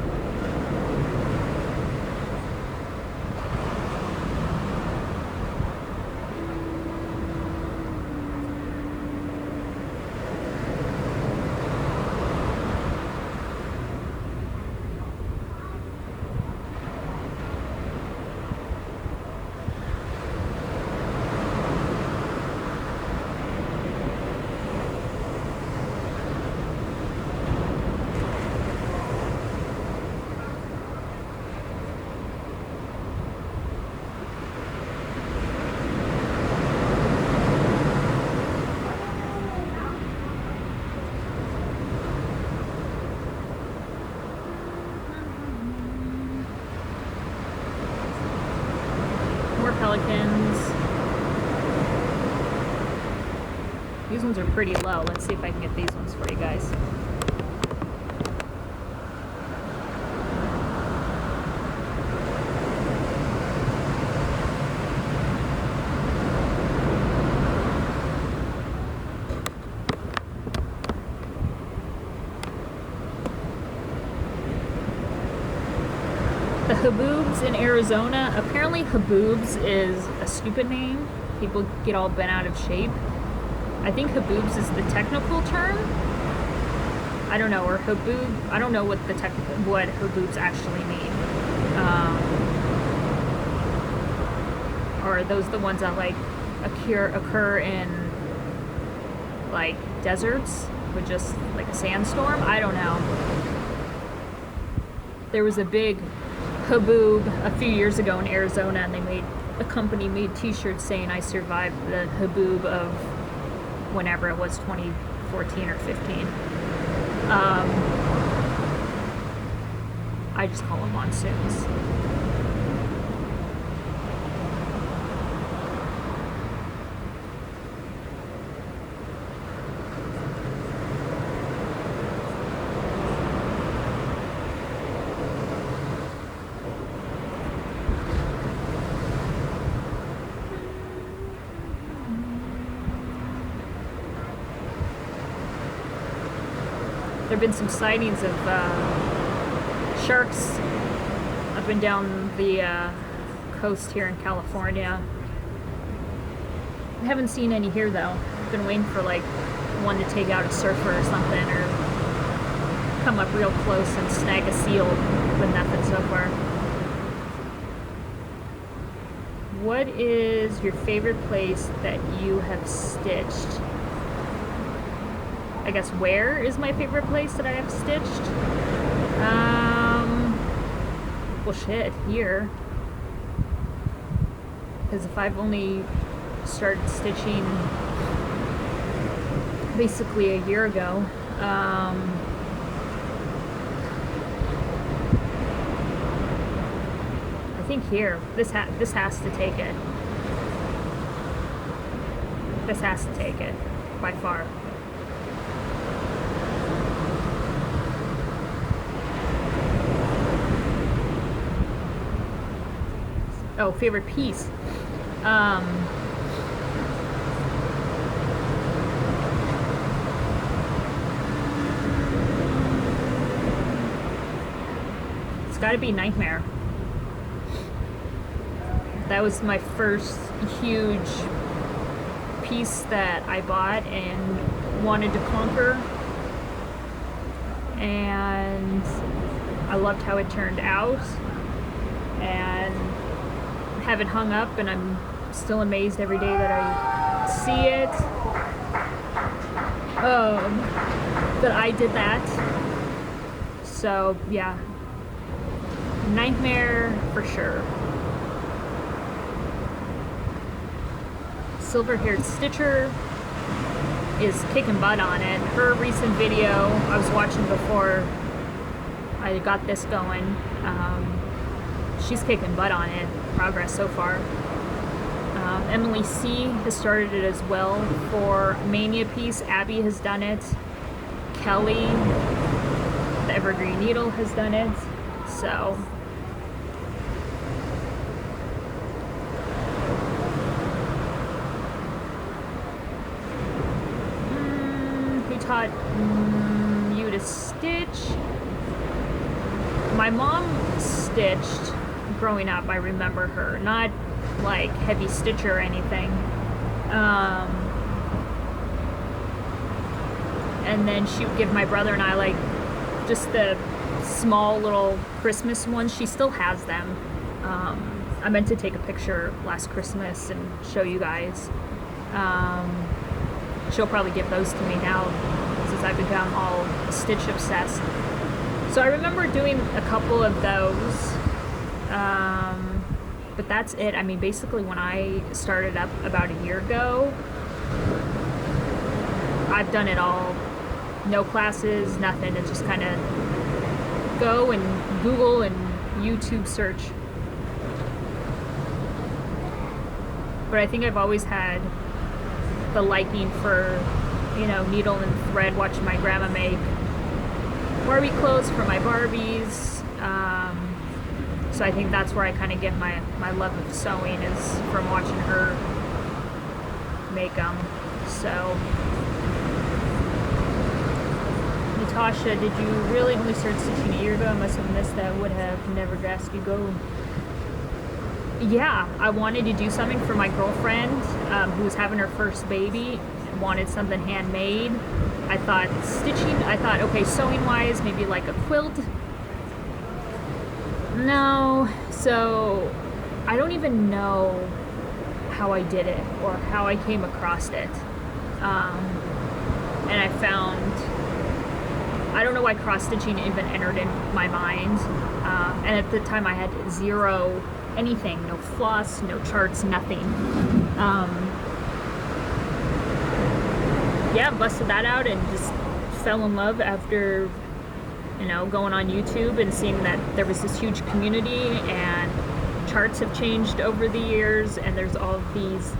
Pelicans. These ones are pretty low. Let's see if I can get these ones for you guys. The Haboobs in Arizona. Apparently Haboobs is a stupid name. People get all bent out of shape. I think Haboobs is the technical term. I don't know, or Haboob. I don't know what what Haboobs actually mean. Or are those the ones that like occur in like deserts with just like a sandstorm? I don't know. There was a big Haboob a few years ago in Arizona, and a company made t-shirts saying I survived the Haboob of whenever it was, 2014 or 15. I just call them monsoons. There have been some sightings of sharks up and down the coast here in California. I haven't seen any here though. I've been waiting for like one to take out a surfer or something, or come up real close and snag a seal, but nothing so far. What is your favorite place that you have stitched? I guess where is my favorite place that I have stitched? Well shit, here. Because if I've only started stitching basically a year ago, I think here, this has to take it. This has to take it, by far. Oh, favorite piece. got to be Nightmare. That was my first huge piece that I bought and wanted to conquer, and I loved how it turned out and have it hung up, and I'm still amazed every day that I see it, that I did that. So yeah, Nightmare for sure. Silver-haired Stitcher is kicking butt on it. Her recent video I was watching before I got this going, she's kicking butt on it. Progress so far. Emily C has started it as well for Mania piece. Abby has done it. Kelly, the Evergreen Needle, has done it. So taught you to stitch. My mom stitched growing up. I remember her, not like heavy stitcher or anything, and then she would give my brother and I like just the small little Christmas ones. She still has them. I meant to take a picture last Christmas and show you guys. She'll probably give those to me now since I've become all stitch obsessed. So I remember doing a couple of those, but that's it. I mean, basically when I started up about a year ago, I've done it all. No classes, nothing. It's just kind of go and Google and YouTube search. But I think I've always had the liking for, you know, needle and thread, watching my grandma make Barbie clothes for my Barbies. So I think that's where I kind of get my love of sewing, is from watching her make them. So, Natasha, did you really only start stitching a year ago? I must have missed that. Would have never guessed you go. Yeah, I wanted to do something for my girlfriend who was having her first baby and wanted something handmade. I thought stitching, okay, sewing wise, maybe like a quilt. No, so I don't even know how I did it or how I came across it. And I found, I don't know why cross stitching even entered in my mind. And at the time I had zero anything, no floss, no charts, nothing. Yeah, busted that out and just fell in love after, you know, going on YouTube and seeing that there was this huge community, and charts have changed over the years, and there's all these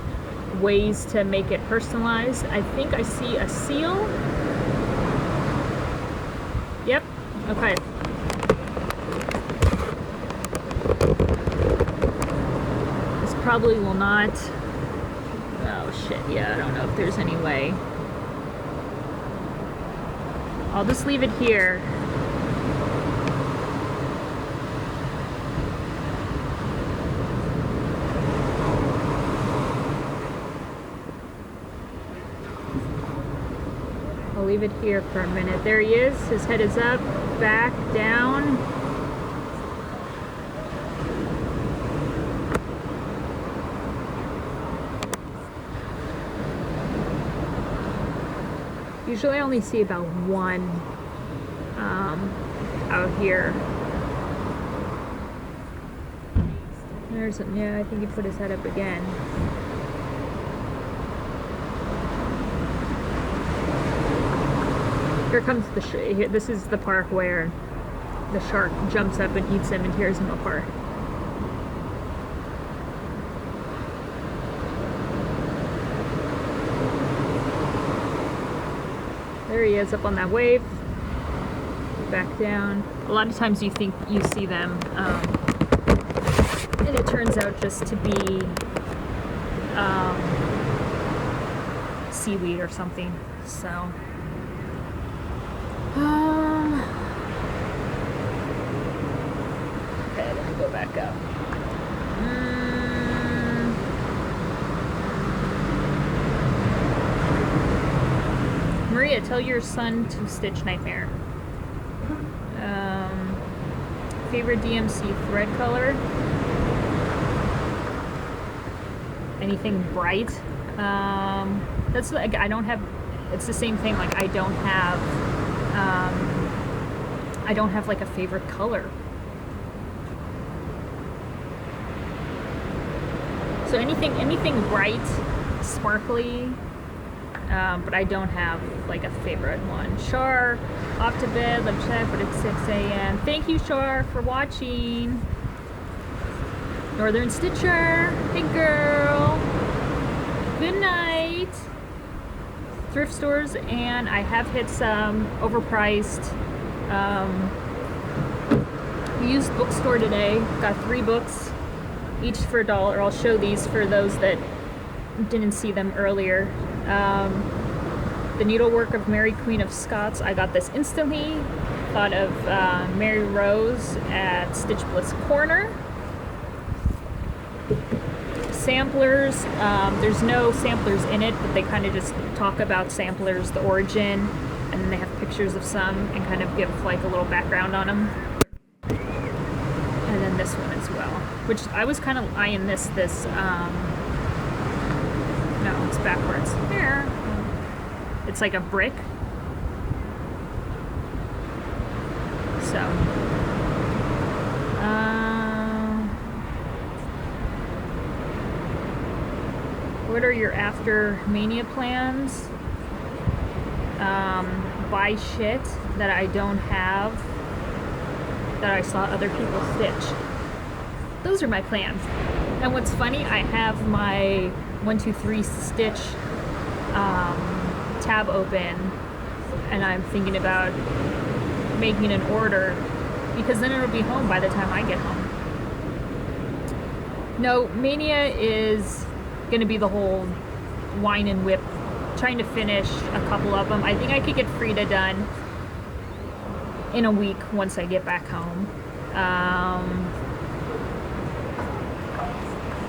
ways to make it personalized. I think I see a seal. Yep, okay. This probably will not, oh shit, yeah, I don't know if there's any way. I'll just leave it here. I'll leave it here for a minute. There he is. His head is up, back, down. Usually I only see about one out here. There's, yeah, I think he put his head up again. Here comes the here. This is the part where the shark jumps up and eats him and tears him apart. There he is up on that wave. Back down. A lot of times you think you see them, and it turns out just to be seaweed or something. So. back up. Maria, tell your son to stitch Nightmare. Favorite DMC thread color? Anything bright? That's like, I don't have, it's the same thing, like I don't have like a favorite color. So anything bright, sparkly, but I don't have like a favorite one. Char, off to bed, let's check, but it's 6 a.m. Thank you, Char, for watching. Northern Stitcher, hey girl. Good night. Thrift stores, and I have hit some overpriced. We used Bookstore today. Got 3 books, each for $1. I'll show these for those that didn't see them earlier. The Needlework of Mary Queen of Scots. I got this instantly. Thought of Mary Rose at Stitch Bliss Corner. Samplers. There's no samplers in it, but they kind of just talk about samplers, the origin, and then they have pictures of some and kind of give like a little background on them. And then this one as well, which I was kind of eyeing this, no, it's backwards. There. It's like a brick. So, what are your after Mania plans? Buy shit that I don't have, that I saw other people stitch. Those are my plans. And what's funny, I have my 123 stitch tab open, and I'm thinking about making an order, because then it'll be home by the time I get home. No, Mania is gonna be the whole wine and whip, trying to finish a couple of them. I think I could get Frida done in a week once I get back home.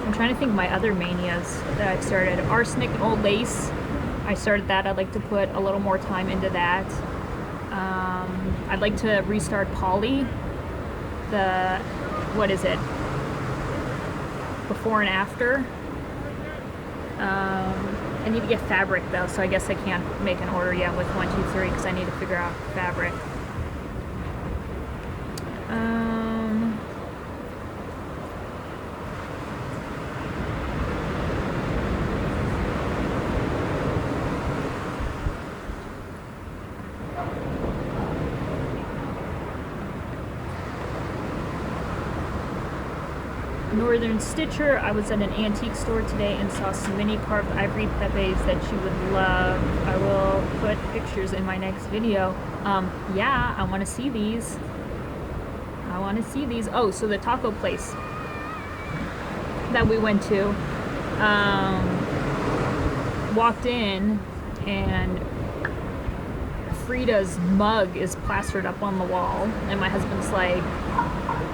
I'm trying to think of my other manias that I've started. Arsenic and Old Lace, I started that. I'd like to put a little more time into that. I'd like to restart Polly. What is it? Before and after. I need to get fabric though, so I guess I can't make an order yet with 123 because I need to figure out fabric. Northern Stitcher, I was at an antique store today and saw some mini carved ivory pepes that you would love. I will put pictures in my next video. Yeah, I want to see these. I want to see these. Oh, so the taco place that we went to, walked in and Frida's mug is plastered up on the wall, and my husband's like,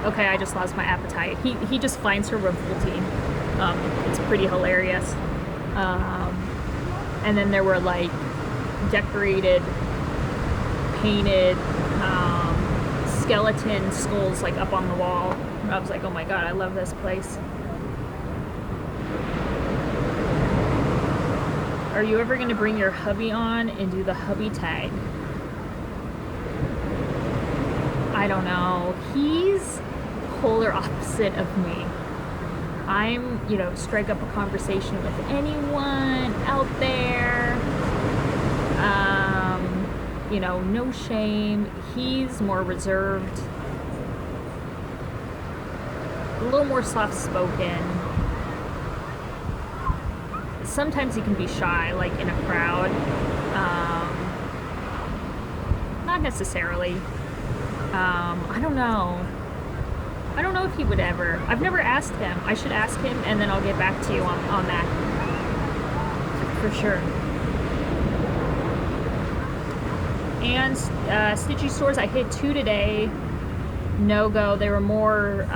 okay, I just lost my appetite. He just finds her revolting. It's pretty hilarious. And then there were like decorated, painted skeleton skulls like up on the wall. I was like, oh my god, I love this place. Are you ever going to bring your hubby on and do the hubby tag? I don't know. He's polar opposite of me. I'm, strike up a conversation with anyone out there. No shame. He's more reserved. A little more soft-spoken. Sometimes he can be shy, like in a crowd. Not necessarily. I don't know. I don't know if he would ever. I've never asked him. I should ask him, and then I'll get back to you on that. For sure. And Stitchy stores, I hit 2 today. no-go. They were more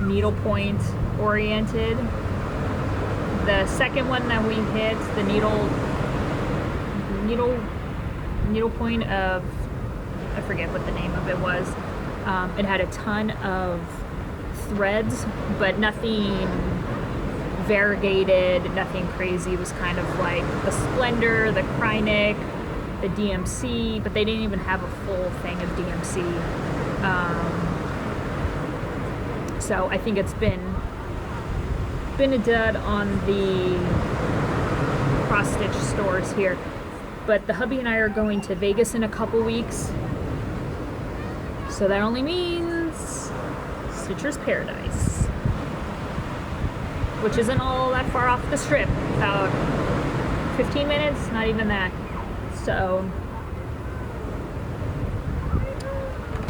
needlepoint oriented. The second one that we hit, the needlepoint of, I forget what the name of it was. It had a ton of threads, but nothing variegated, nothing crazy. It was kind of like the Splendor, the Krynic, the DMC, but they didn't even have a full thing of DMC. So I think it's been a dud on the cross-stitch stores here. But the hubby and I are going to Vegas in a couple weeks, so that only means Stitcher's Paradise, which isn't all that far off the strip, about 15 minutes, not even that. So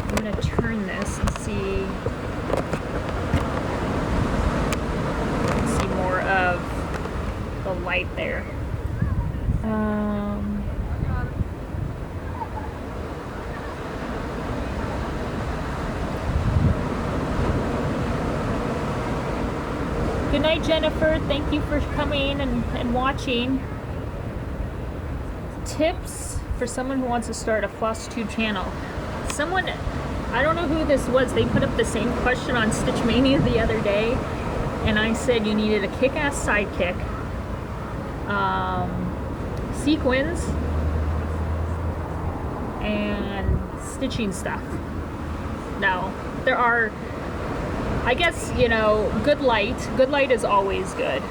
I'm gonna turn this and see more of the light there. Good night, Jennifer. Thank you for coming and watching. Tips for someone who wants to start a floss tube channel. Someone, I don't know who this was, they put up the same question on Stitch Mania the other day, and I said you needed a kick-ass sidekick, sequins, and stitching stuff. Now, there are, I guess, you know, good light. Good light is always good.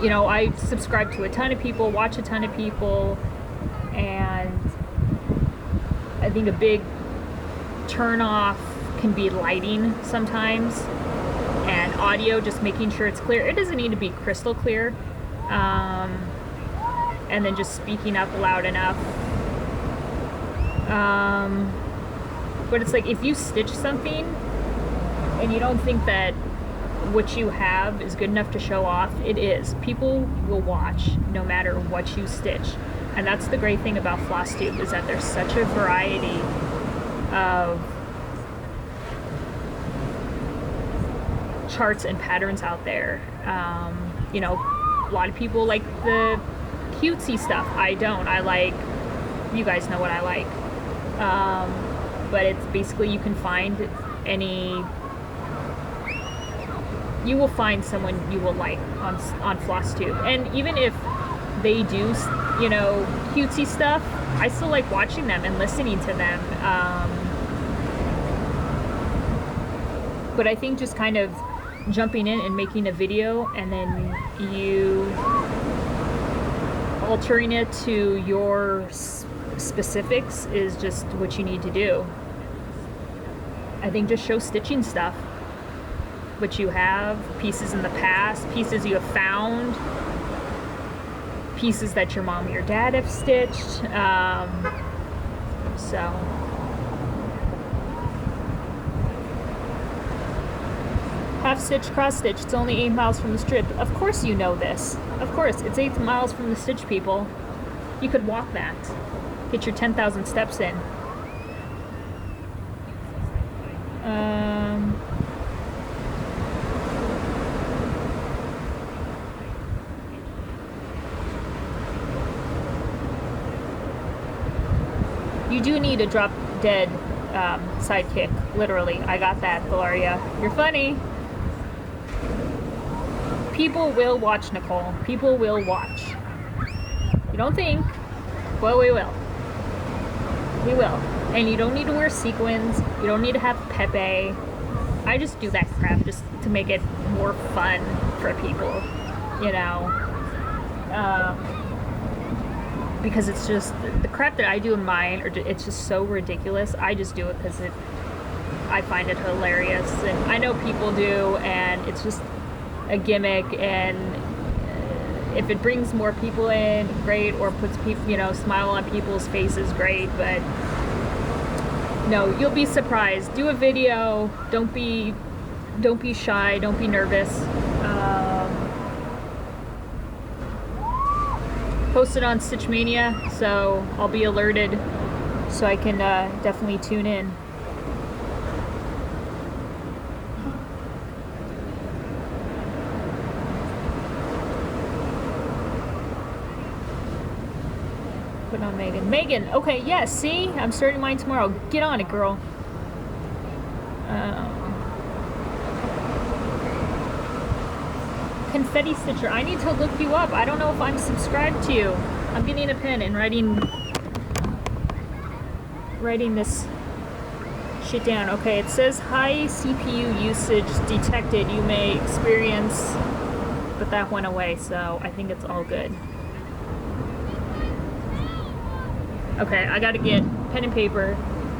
You know, I subscribe to a ton of people, watch a ton of people, and I think a big turn-off can be lighting sometimes, and audio, just making sure it's clear. It doesn't need to be crystal clear, and then just speaking up loud enough. But it's like, if you stitch something and you don't think that what you have is good enough to show off, it is. People will watch no matter what you stitch. And that's the great thing about floss tube, is that there's such a variety of charts and patterns out there. You know, a lot of people like the cutesy stuff. I don't. I like, you guys know what I like. But it's basically, you can find any, you will find someone you will like on floss tube. And even if they do, you know, cutesy stuff, I still like watching them and listening to them. But I think just kind of jumping in and making a video, and then you altering it to your specifics is just what you need to do. I think just show stitching stuff, what you have, pieces in the past, pieces you have found, pieces that your mom or your dad have stitched. So half stitch, cross stitch, it's only 8 miles from the strip. Of course you know this. Of course, it's 8 miles from the stitch, people. You could walk that. Get your 10,000 steps in. You do need a drop dead sidekick, literally. I got that, Valeria. You're funny. People will watch, Nicole. People will watch. You don't think? Well, we will. We will. And you don't need to wear sequins. You don't need to have Pepe. I just do that crap just to make it more fun for people, you know. Because it's just, the crap that I do in mine, it's just so ridiculous. I just do it because I find it hilarious. And I know people do, and it's just a gimmick, and if it brings more people in, great, or puts people, you know, smile on people's faces, great. But no, you'll be surprised. Do a video. Don't be shy. Don't be nervous. Post it on Stitch Mania, so I'll be alerted so I can definitely tune in. Put on Megan. Megan, okay, yes, see? I'm starting mine tomorrow. Get on it, girl. Confetti Stitcher. I need to look you up. I don't know if I'm subscribed to you. I'm getting a pen and writing this shit down. Okay, it says high CPU usage detected. You may experience, but that went away, so I think it's all good. Okay, I gotta get pen and paper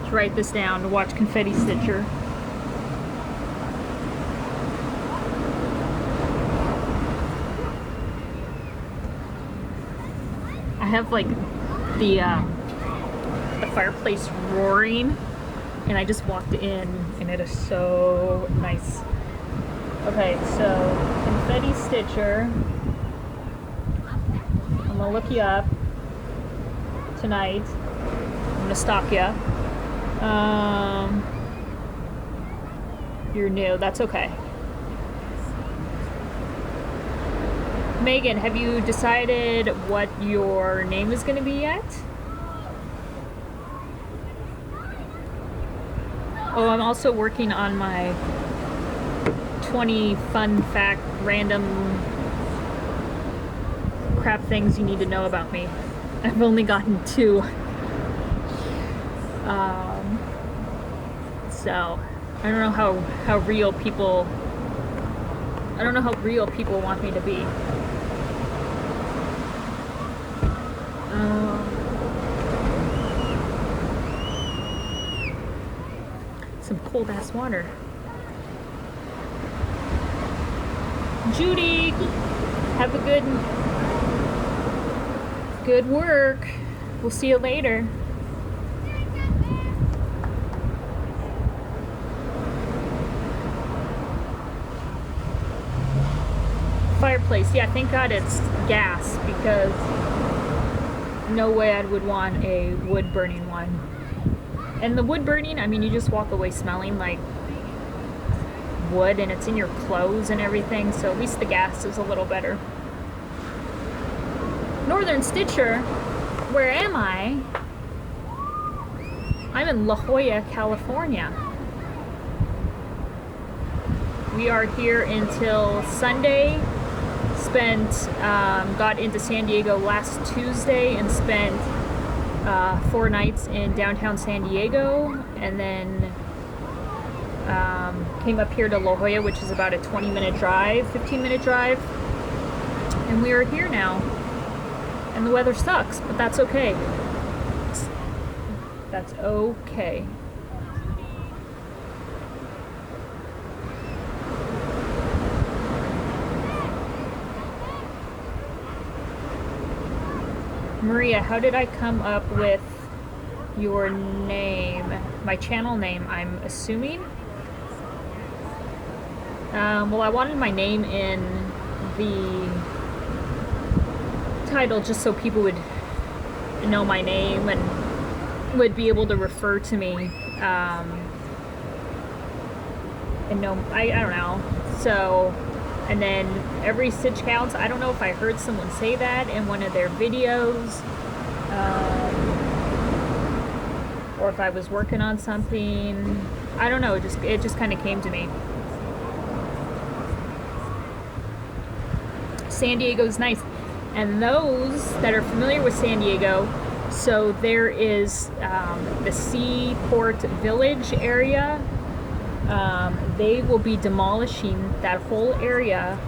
to write this down to watch Confetti Stitcher. I have like the fireplace roaring, and I just walked in, and it is so nice. Okay, so Confetti Stitcher. I'm gonna look you up tonight. I'm gonna stalk you. You're new. That's okay. Megan, have you decided what your name is going to be yet? Oh, I'm also working on my 20 fun fact random crap things you need to know about me. I've only gotten 2. So I don't know how real people want me to be. Some cold ass water. Judy, have a good work. We'll see you later. Fireplace. Yeah, thank God it's gas, because no way I would want a wood burning one. And the wood burning, I mean, you just walk away smelling like wood, and it's in your clothes and everything, so at least the gas is a little better. Northern Stitcher, where am I? I'm in La Jolla, California. We are here until Sunday. Got into San Diego last Tuesday and spent 4 nights in downtown San Diego, and then came up here to La Jolla, which is about a 15-minute drive, and we are here now. And the weather sucks, but that's okay. That's okay. Maria, how did I come up with your name? My channel name, I'm assuming? Well, I wanted my name in the title just so people would know my name and would be able to refer to me. And know, I don't know. So, and then every stitch counts. I don't know if I heard someone say that in one of their videos, or if I was working on something. I don't know. It just kind of came to me. San Diego's nice, and those that are familiar with San Diego, so there is the Seaport Village area. They will be demolishing that whole area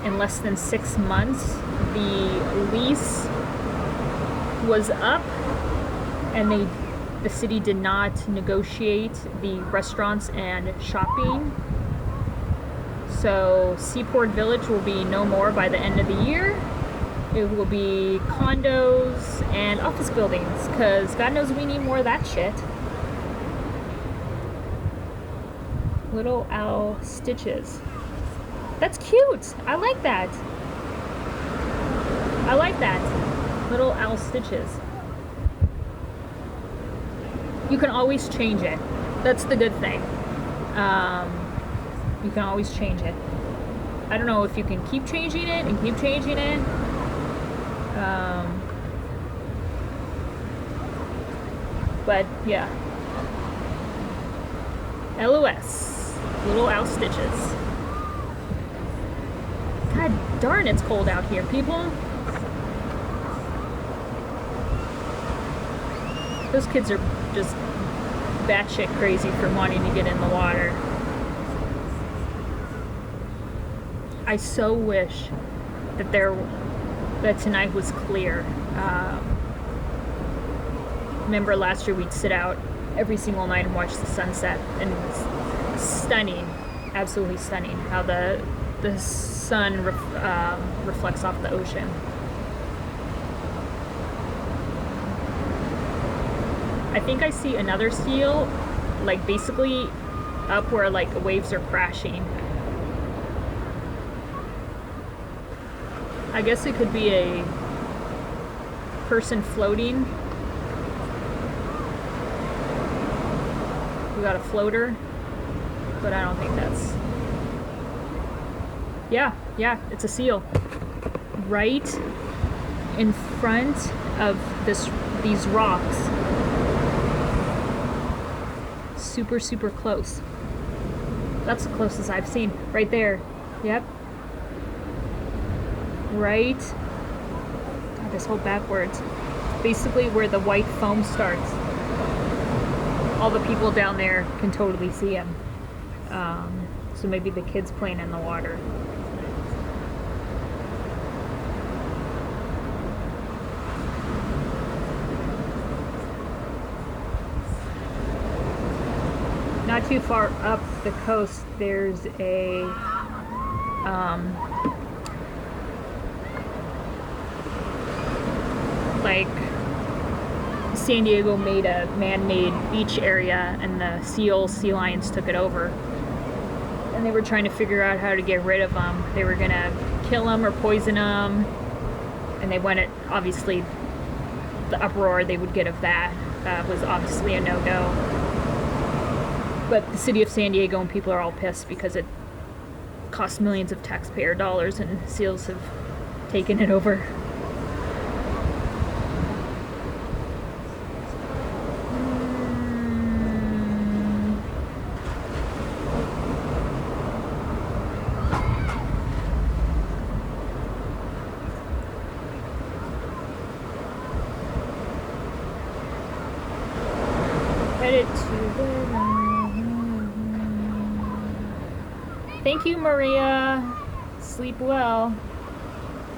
in less than 6 months. The lease was up, and the city did not negotiate the restaurants and shopping. So Seaport Village will be no more by the end of the year. It will be condos and office buildings, because God knows we need more of that shit. Little owl stitches. That's cute. I like that. I like that. Little owl stitches. You can always change it. That's the good thing. You can always change it. I don't know if you can keep changing it and keep changing it. But yeah. LOS. Little owl stitches. God darn, it's cold out here, people. Those kids are just batshit crazy for wanting to get in the water. I so wish that tonight was clear. Remember last year we'd sit out every single night and watch the sunset, and it's stunning, absolutely stunning how the sun reflects off the ocean. I think I see another seal, like basically up where like the waves are crashing. I guess it could be a person floating. We got a floater, but I don't think that's... Yeah, it's a seal. Right in front of these rocks. Super, super close. That's the closest I've seen. Right there. Yep. Right. God, this whole backwards. Basically where the white foam starts. All the people down there can totally see him. So maybe the kids playing in the water. Not too far up the coast, there's a like San Diego made a man-made beach area, and the sea lions took it over, and they were trying to figure out how to get rid of them. They were gonna kill them or poison them, and they went at, obviously the uproar they would get of that was obviously a no-go. But the city of San Diego and people are all pissed because it costs millions of taxpayer dollars, and seals have taken it over. Headed to the... Thank you, Maria. Sleep well.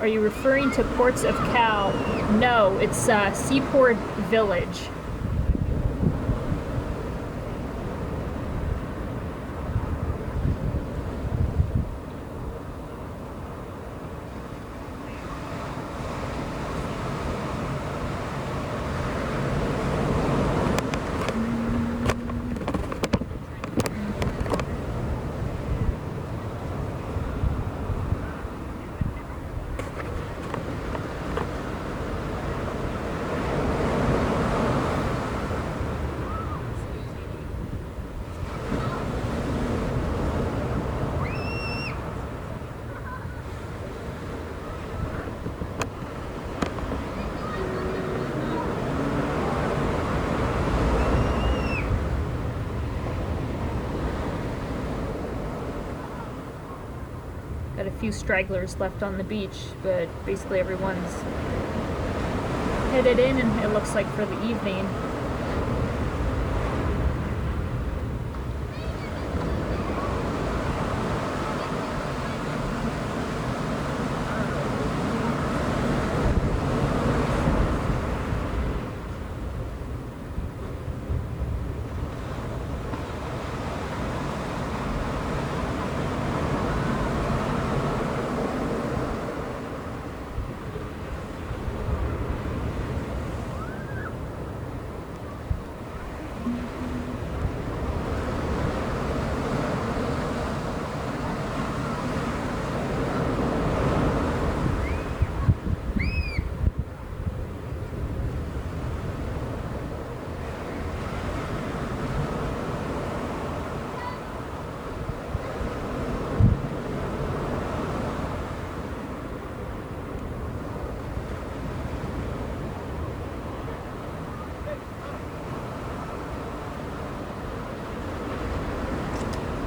Are you referring to Ports of Cal? No, it's Seaport Village. Got a few stragglers left on the beach, but basically everyone's headed in, and it looks like for the evening.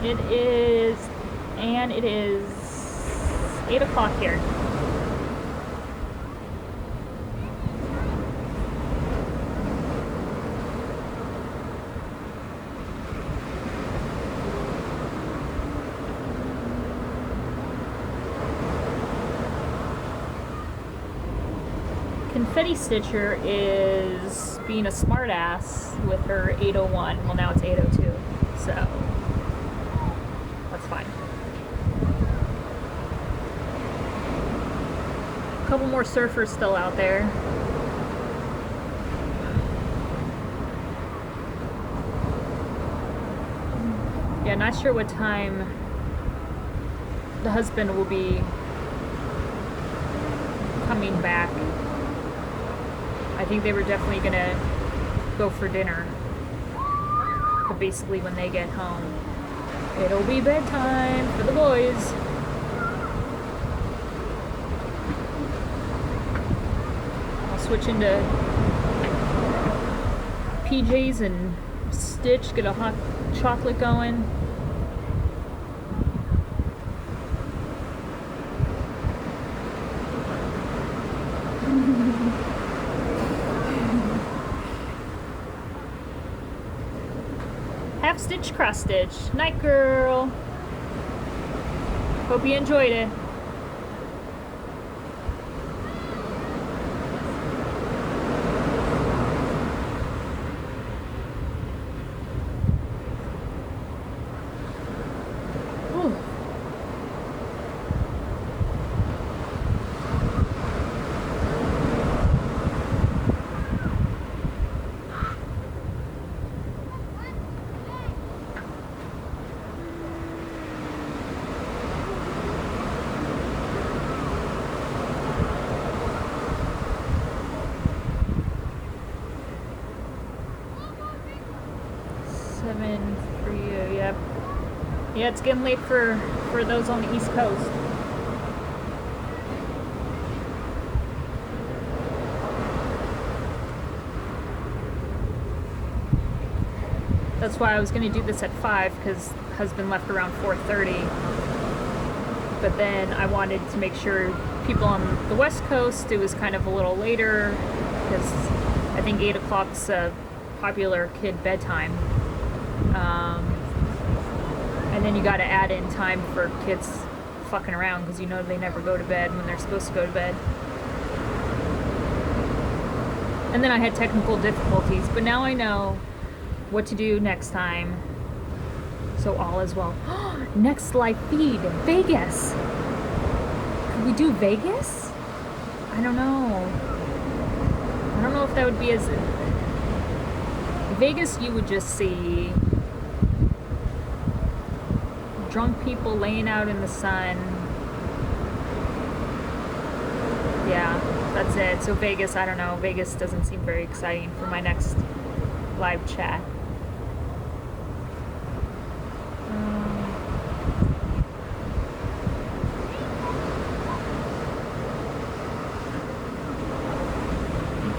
It is, and it is 8 o'clock here. Confetti Stitcher is being a smartass with her 801. Well, now it's 802, so that's fine. A couple more surfers still out there. Yeah, not sure what time the husband will be coming back. I think they were definitely gonna go for dinner, but basically when they get home, it'll be bedtime for the boys. I'll switch into PJs and stitch, get a hot chocolate going. Half stitch, cross stitch. Night, girl. Hope you enjoyed it. Ooh. Yeah, it's getting late for those on the East Coast. That's why I was going to do this at 5, because husband left around 4:30. But then I wanted to make sure people on the West Coast, it was kind of a little later, because I think 8 o'clock's a popular kid bedtime. And then you got to add in time for kids fucking around, because you know they never go to bed when they're supposed to go to bed. And then I had technical difficulties, but now I know what to do next time. So all is well. Next live feed, Vegas. Could we do Vegas? I don't know. I don't know if that would be as... Vegas, you would just see drunk people laying out in the sun. Yeah, that's it. So Vegas, I don't know. Vegas doesn't seem very exciting for my next live chat.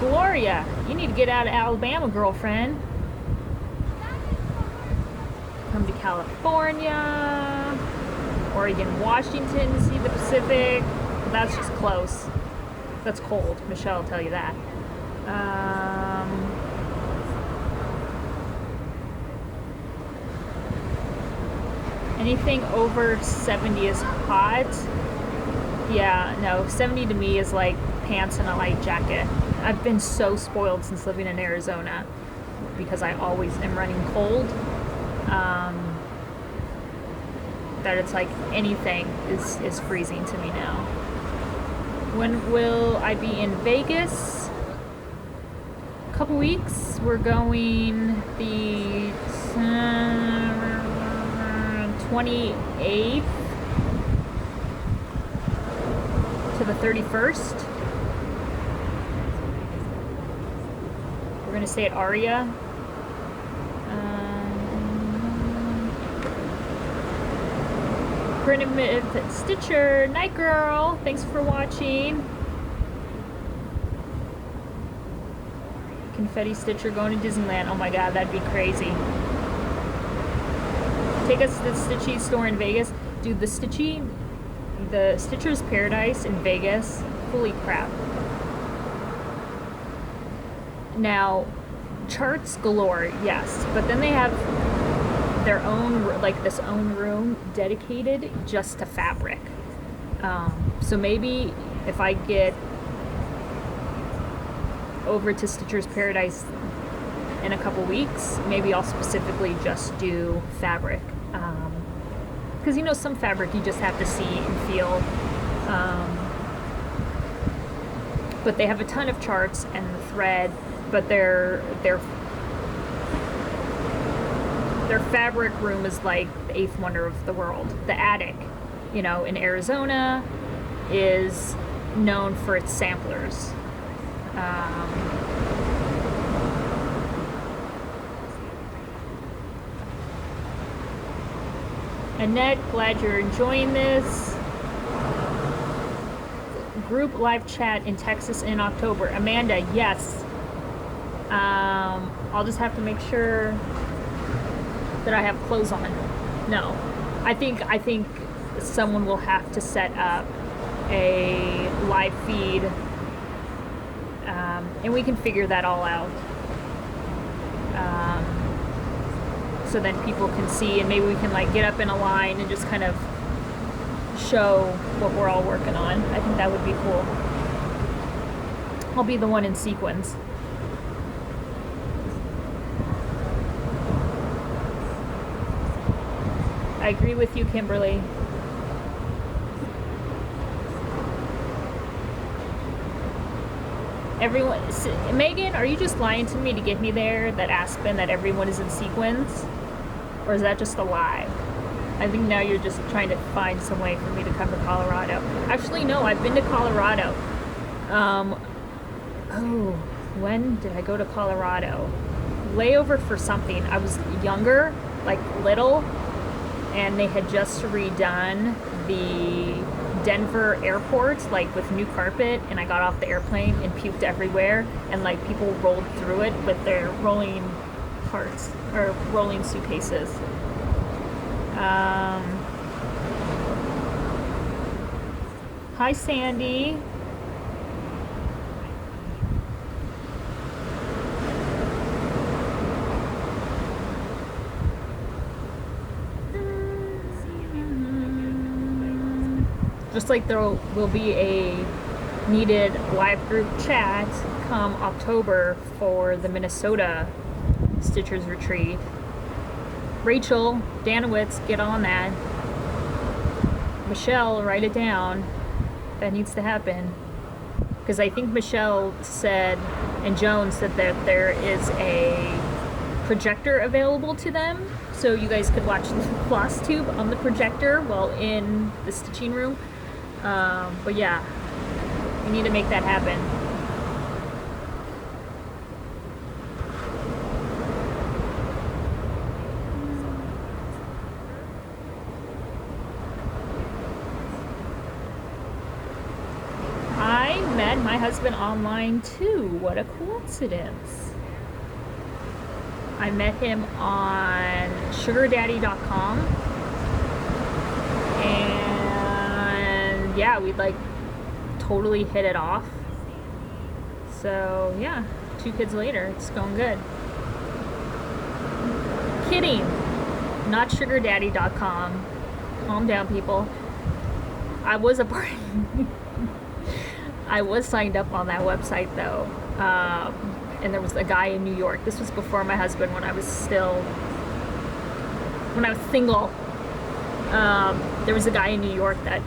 Gloria, you need to get out of Alabama, girlfriend. Come to California, Oregon, Washington to see the Pacific. Well, that's just close. That's cold. Michelle will tell you that. Anything over 70 is hot. Yeah, no, 70 to me is like pants and a light jacket. I've been so spoiled since living in Arizona because I always am running cold. That it's like anything is freezing to me now. When will I be in Vegas? A couple weeks. We're going the 28th to the 31st. We're going to stay at Aria. Primitive Stitcher, night girl. Thanks for watching. Confetti Stitcher going to Disneyland. Oh my god, that'd be crazy. take us to the Stitchy store in Vegas. Dude, the Stitcher's Paradise in Vegas, holy crap. Now, charts galore, yes, but then they have their own, like this own room dedicated just to fabric. So maybe if I get over to Stitcher's Paradise in a couple weeks, maybe I'll specifically just do fabric. Because you know, some fabric you just have to see and feel. But they have a ton of charts and the thread, but their fabric room is like the eighth wonder of the world. The attic, you know, in Arizona is known for its samplers. Annette, glad you're enjoying this. Group live chat in Texas in October. Amanda, yes. I'll just have to make sure that I have clothes on. No, I think someone will have to set up a live feed, and we can figure that all out. So then people can see, and maybe we can like get up in a line and just kind of show what we're all working on. I think that would be cool. I'll be the one in sequins. I agree with you, Kimberly. Everyone, Megan, are you just lying to me to get me there, that Aspen, that everyone is in sequins? Or is that just a lie? I think now you're just trying to find some way for me to come to Colorado. Actually, no, I've been to Colorado. When did I go to Colorado? Layover for something. I was younger, like little, and they had just redone the Denver airport, like with new carpet, and I got off the airplane and puked everywhere, and like people rolled through it with their rolling carts or rolling suitcases. Hi, Sandy. Just like there will be a needed live group chat come October for the Minnesota Stitchers Retreat. Rachel Danowitz, get on that. Michelle, write it down. That needs to happen. Because I think Michelle said, and Joan said that there is a projector available to them. So you guys could watch the floss tube on the projector while in the stitching room. But yeah, we need to make that happen. I met my husband online too. What a coincidence. I met him on sugardaddy.com, and yeah, we like totally hit it off. So yeah, 2 kids later, it's going good. Kidding, not sugardaddy.com. Calm down, people. I was a part I was signed up on that website though, and there was a guy in New York. This was before my husband, when I was single. There was a guy in New York that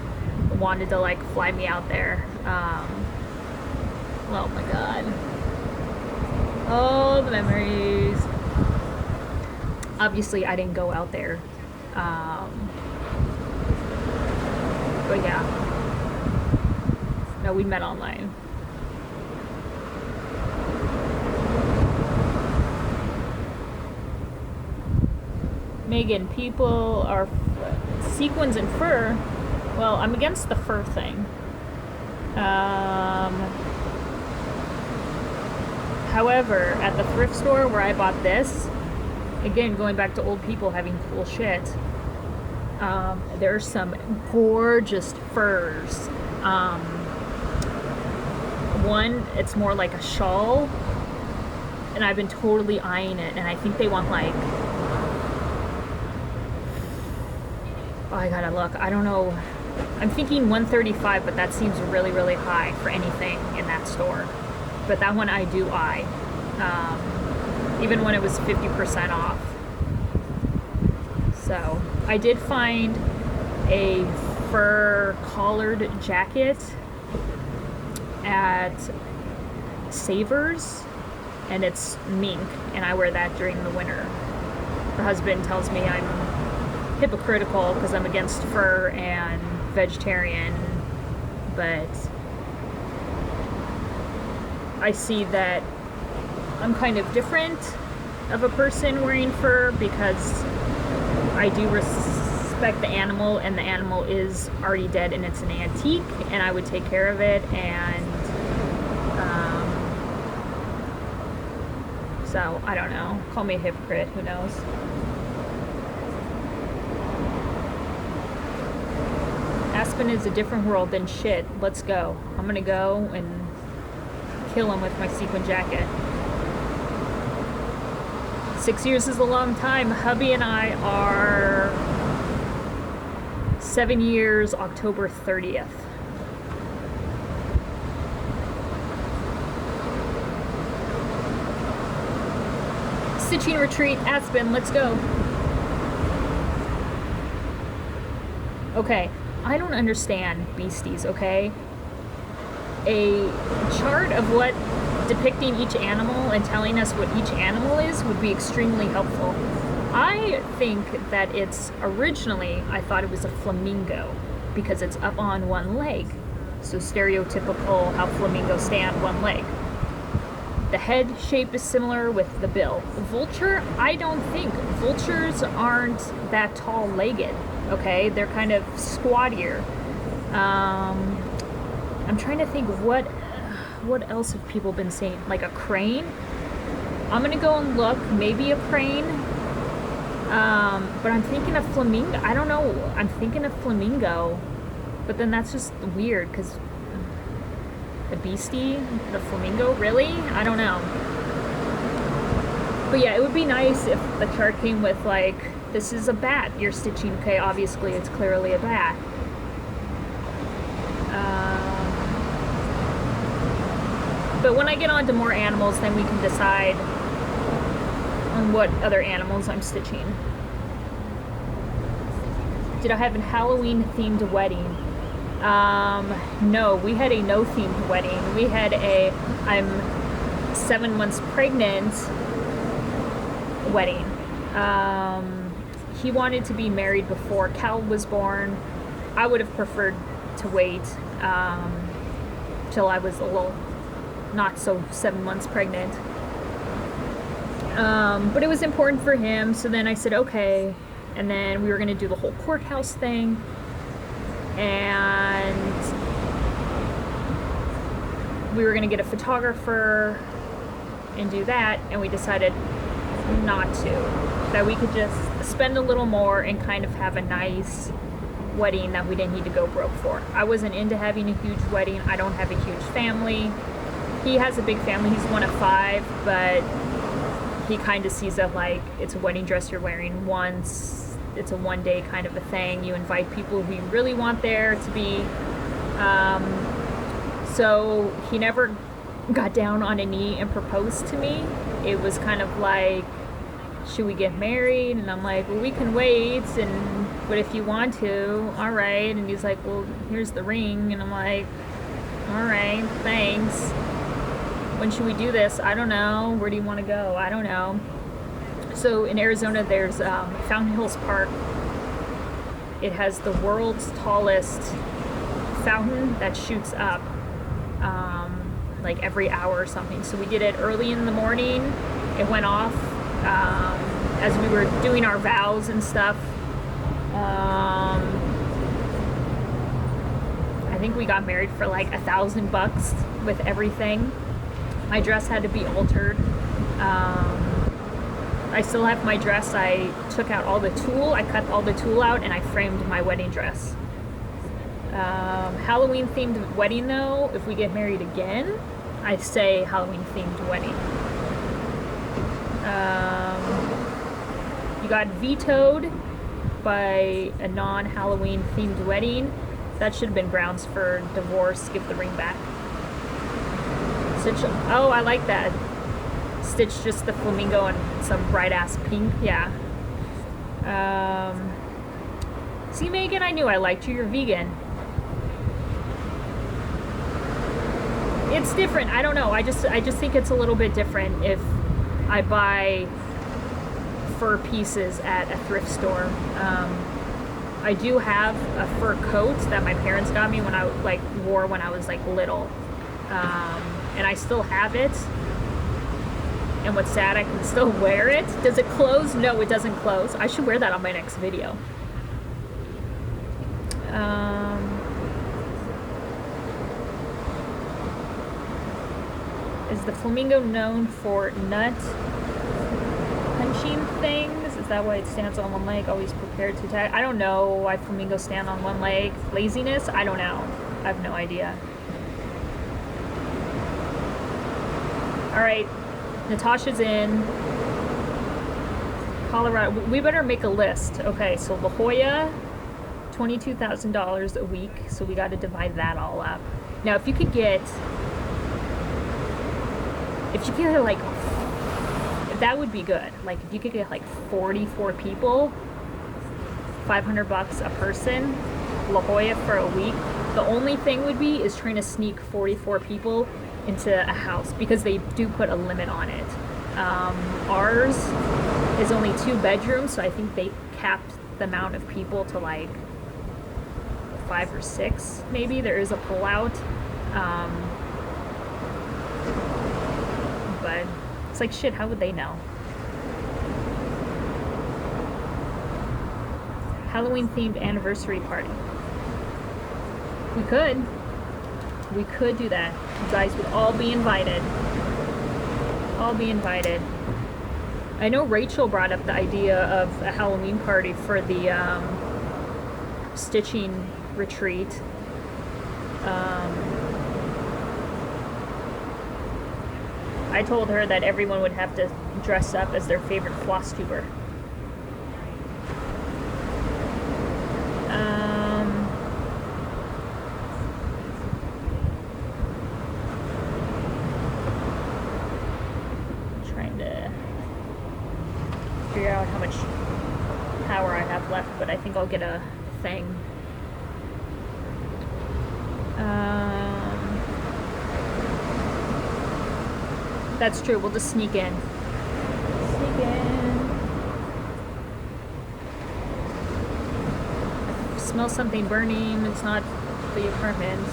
wanted to like fly me out there. Oh my god, oh, the memories. Obviously I didn't go out there, but yeah, no, we met online. Megan, people are sequins and fur. Well, I'm against the fur thing. However, at the thrift store where I bought this, again, going back to old people having cool shit, there's some gorgeous furs. One, it's more like a shawl, and I've been totally eyeing it, and I think they want like, oh, I gotta look, I don't know, I'm thinking 135, but that seems really, really high for anything in that store. But that one I do eye, even when it was 50% off. So I did find a fur collared jacket at Savers, and it's mink, and I wear that during the winter. My husband tells me I'm hypocritical because I'm against fur and vegetarian, but I see that I'm kind of different of a person wearing fur because I do respect the animal, and the animal is already dead and it's an antique, and I would take care of it, and so I don't know, call me a hypocrite, who knows. Aspen is a different world than shit. Let's go. I'm gonna go and kill him with my sequin jacket. 6 years is a long time. Hubby and I are 7 years, October 30th. Stitching retreat, Aspen, let's go. Okay, I don't understand beasties, okay? A chart of what depicting each animal and telling us what each animal is would be extremely helpful. I think that it's originally, I thought it was a flamingo because it's up on one leg. So stereotypical how flamingos stand one leg. The head shape is similar with the bill. Vulture, I don't think. Vultures aren't that tall-legged, okay? They're kind of squattier. I'm trying to think what else have people been saying? Like a crane? I'm gonna go and look, maybe a crane. But I'm thinking of flamingo. I don't know. I'm thinking of flamingo, but then that's just weird because the beastie, the flamingo, really? I don't know. But yeah, it would be nice if the chart came with like, this is a bat you're stitching. Okay, obviously it's clearly a bat. But when I get on to more animals, then we can decide on what other animals I'm stitching. Did I have a Halloween themed wedding? No, we had a no themed wedding. We had a I'm 7 months pregnant wedding. He wanted to be married before Cal was born. I would have preferred to wait till I was a little not so 7 months pregnant. But it was important for him, so then I said okay, and then we were gonna do the whole courthouse thing, and we were gonna get a photographer and do that, and we decided not to, that we could just spend a little more and kind of have a nice wedding that we didn't need to go broke for. I wasn't into having a huge wedding. I don't have a huge family. He has a big family. He's one of 5, but he kind of sees it like it's a wedding dress you're wearing once. It's a one-day kind of a thing. You invite people who you really want there to be. So he never got down on a knee and proposed to me. It was kind of like, should we get married? And I'm like, well, we can wait, but if you want to, all right. And he's like, well, here's the ring. And I'm like, all right, thanks. When should we do this? I don't know. Where do you want to go? I don't know. So in Arizona, there's Fountain Hills Park. It has the world's tallest fountain that shoots up like every hour or something. So we did it early in the morning. It went off as we were doing our vows and stuff. I think we got married for like $1,000 with everything. My dress had to be altered. I still have my dress. I took out all the tulle. I cut all the tulle out and I framed my wedding dress. Halloween themed wedding though, if we get married again, I say Halloween themed wedding. You got vetoed by a non-Halloween themed wedding. That should have been grounds for divorce. Give the ring back. Stitch, oh, I like that. Stitch just the flamingo and some bright ass pink. Yeah. See, Megan, I knew I liked you. You're vegan. It's different. I don't know. I just think it's a little bit different if I buy fur pieces at a thrift store. I do have a fur coat that my parents got me when I wore when I was little, and I still have it. And what's sad, I can still wear it. Does it close? No, it doesn't close. I should wear that on my next video. Is the flamingo known for nut punching things? Is that why it stands on one leg, always prepared to attack? I don't know why flamingos stand on one leg. Laziness? I don't know. I have no idea. Alright, Natasha's in. Colorado. We better make a list. Okay, so La Jolla, $22,000 a week. So we got to divide that all up. Now, if you could get that would be good. Like if you could get 44 people, $500 a person, La Jolla for a week. The only thing would be is trying to sneak 44 people into a house because they do put a limit on it. Ours is only 2 bedrooms, so I think they capped the amount of people to 5 or 6 maybe. There is a pullout. But it's shit, how would they know? Halloween themed anniversary party. We could do that. You guys would all be invited. All be invited. I know Rachel brought up the idea of a Halloween party for the stitching retreat. I told her that everyone would have to dress up as their favorite floss tuber. Trying to figure out how much power I have left, but I think I'll get a thing. That's true. We'll just sneak in. Sneak in. Smell something burning. It's not the apartment.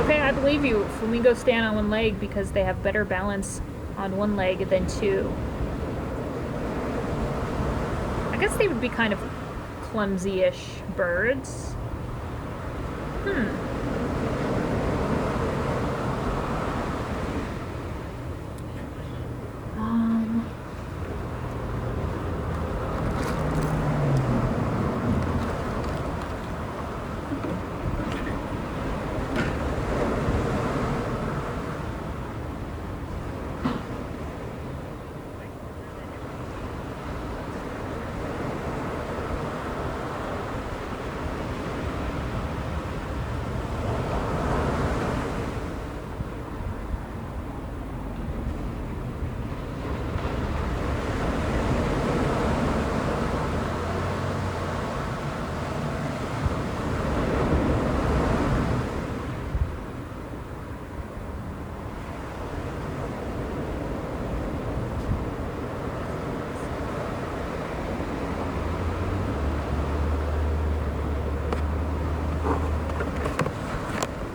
Okay, I believe you. Flamingos stand on one leg because they have better balance on one leg than 2. I guess they would be kind of clumsy-ish birds.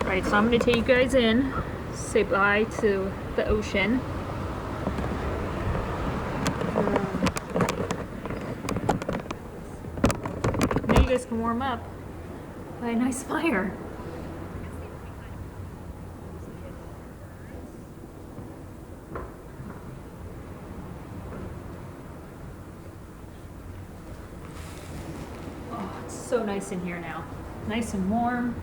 Alright, so I'm going to take you guys in, say bye to the ocean. Now you guys can warm up by a nice fire. So nice in here now. Nice and warm.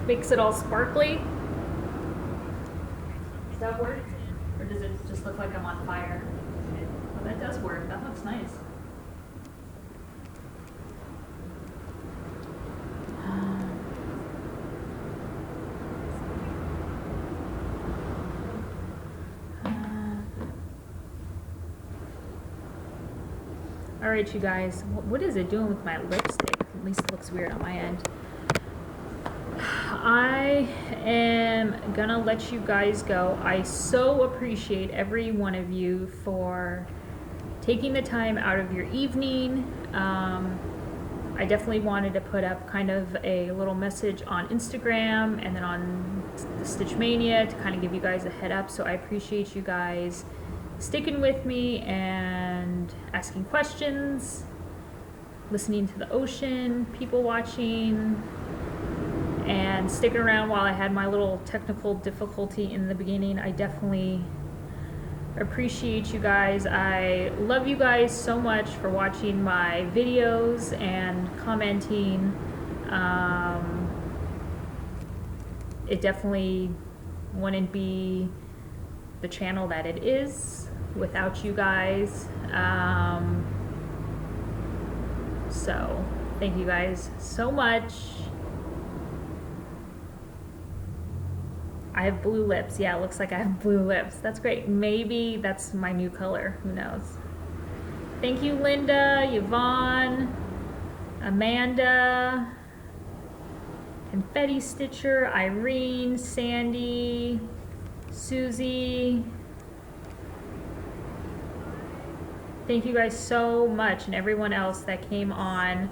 Makes it all sparkly. Does that work? Or does it just look like I'm on fire? Well, that does work. That looks nice. All right, you guys, what is it doing with my lipstick? At least it looks weird on my end. I am gonna let you guys go. I so appreciate every one of you for taking the time out of your evening. I definitely wanted to put up kind of a little message on Instagram and then on the Stitch Mania to kind of give you guys a head up. So I appreciate you guys sticking with me and asking questions, listening to the ocean, people watching, and sticking around while I had my little technical difficulty in the beginning. I definitely appreciate you guys. I love you guys so much for watching my videos and commenting. It definitely wouldn't be the channel that it is without you guys. So thank you guys so much. I have blue lips. Yeah, it looks like I have blue lips. That's great. Maybe that's my new color. Who knows? Thank you, Linda, Yvonne, Amanda, Confetti Stitcher, Irene, Sandy, Susie. Thank you guys so much, and everyone else that came on.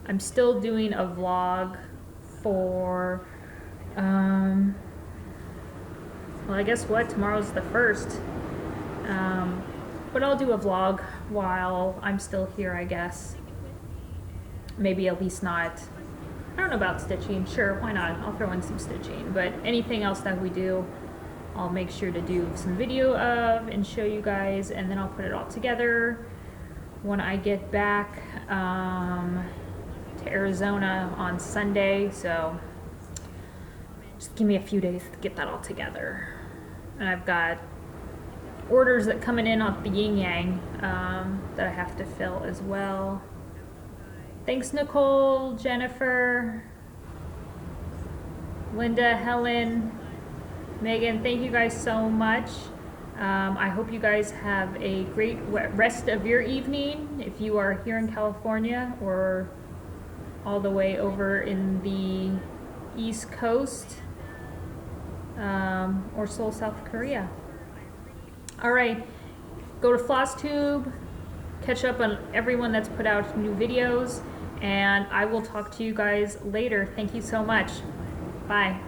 I'm still doing a vlog for, well, I guess what? Tomorrow's the 1st. But I'll do a vlog while I'm still here, I guess. Maybe at least not, I don't know about stitching. Sure, why not? I'll throw in some stitching. But anything else that we do, I'll make sure to do some video of and show you guys, and then I'll put it all together when I get back to Arizona on Sunday. So just give me a few days to get that all together. And I've got orders that coming in off the yin yang that I have to fill as well. Thanks, Nicole, Jennifer, Linda, Helen, Megan. Thank you guys so much. I hope you guys have a great rest of your evening if you are here in California or all the way over in the East Coast or Seoul, South Korea. All right, go to FlossTube, catch up on everyone that's put out new videos, and I will talk to you guys later. Thank you so much. Bye.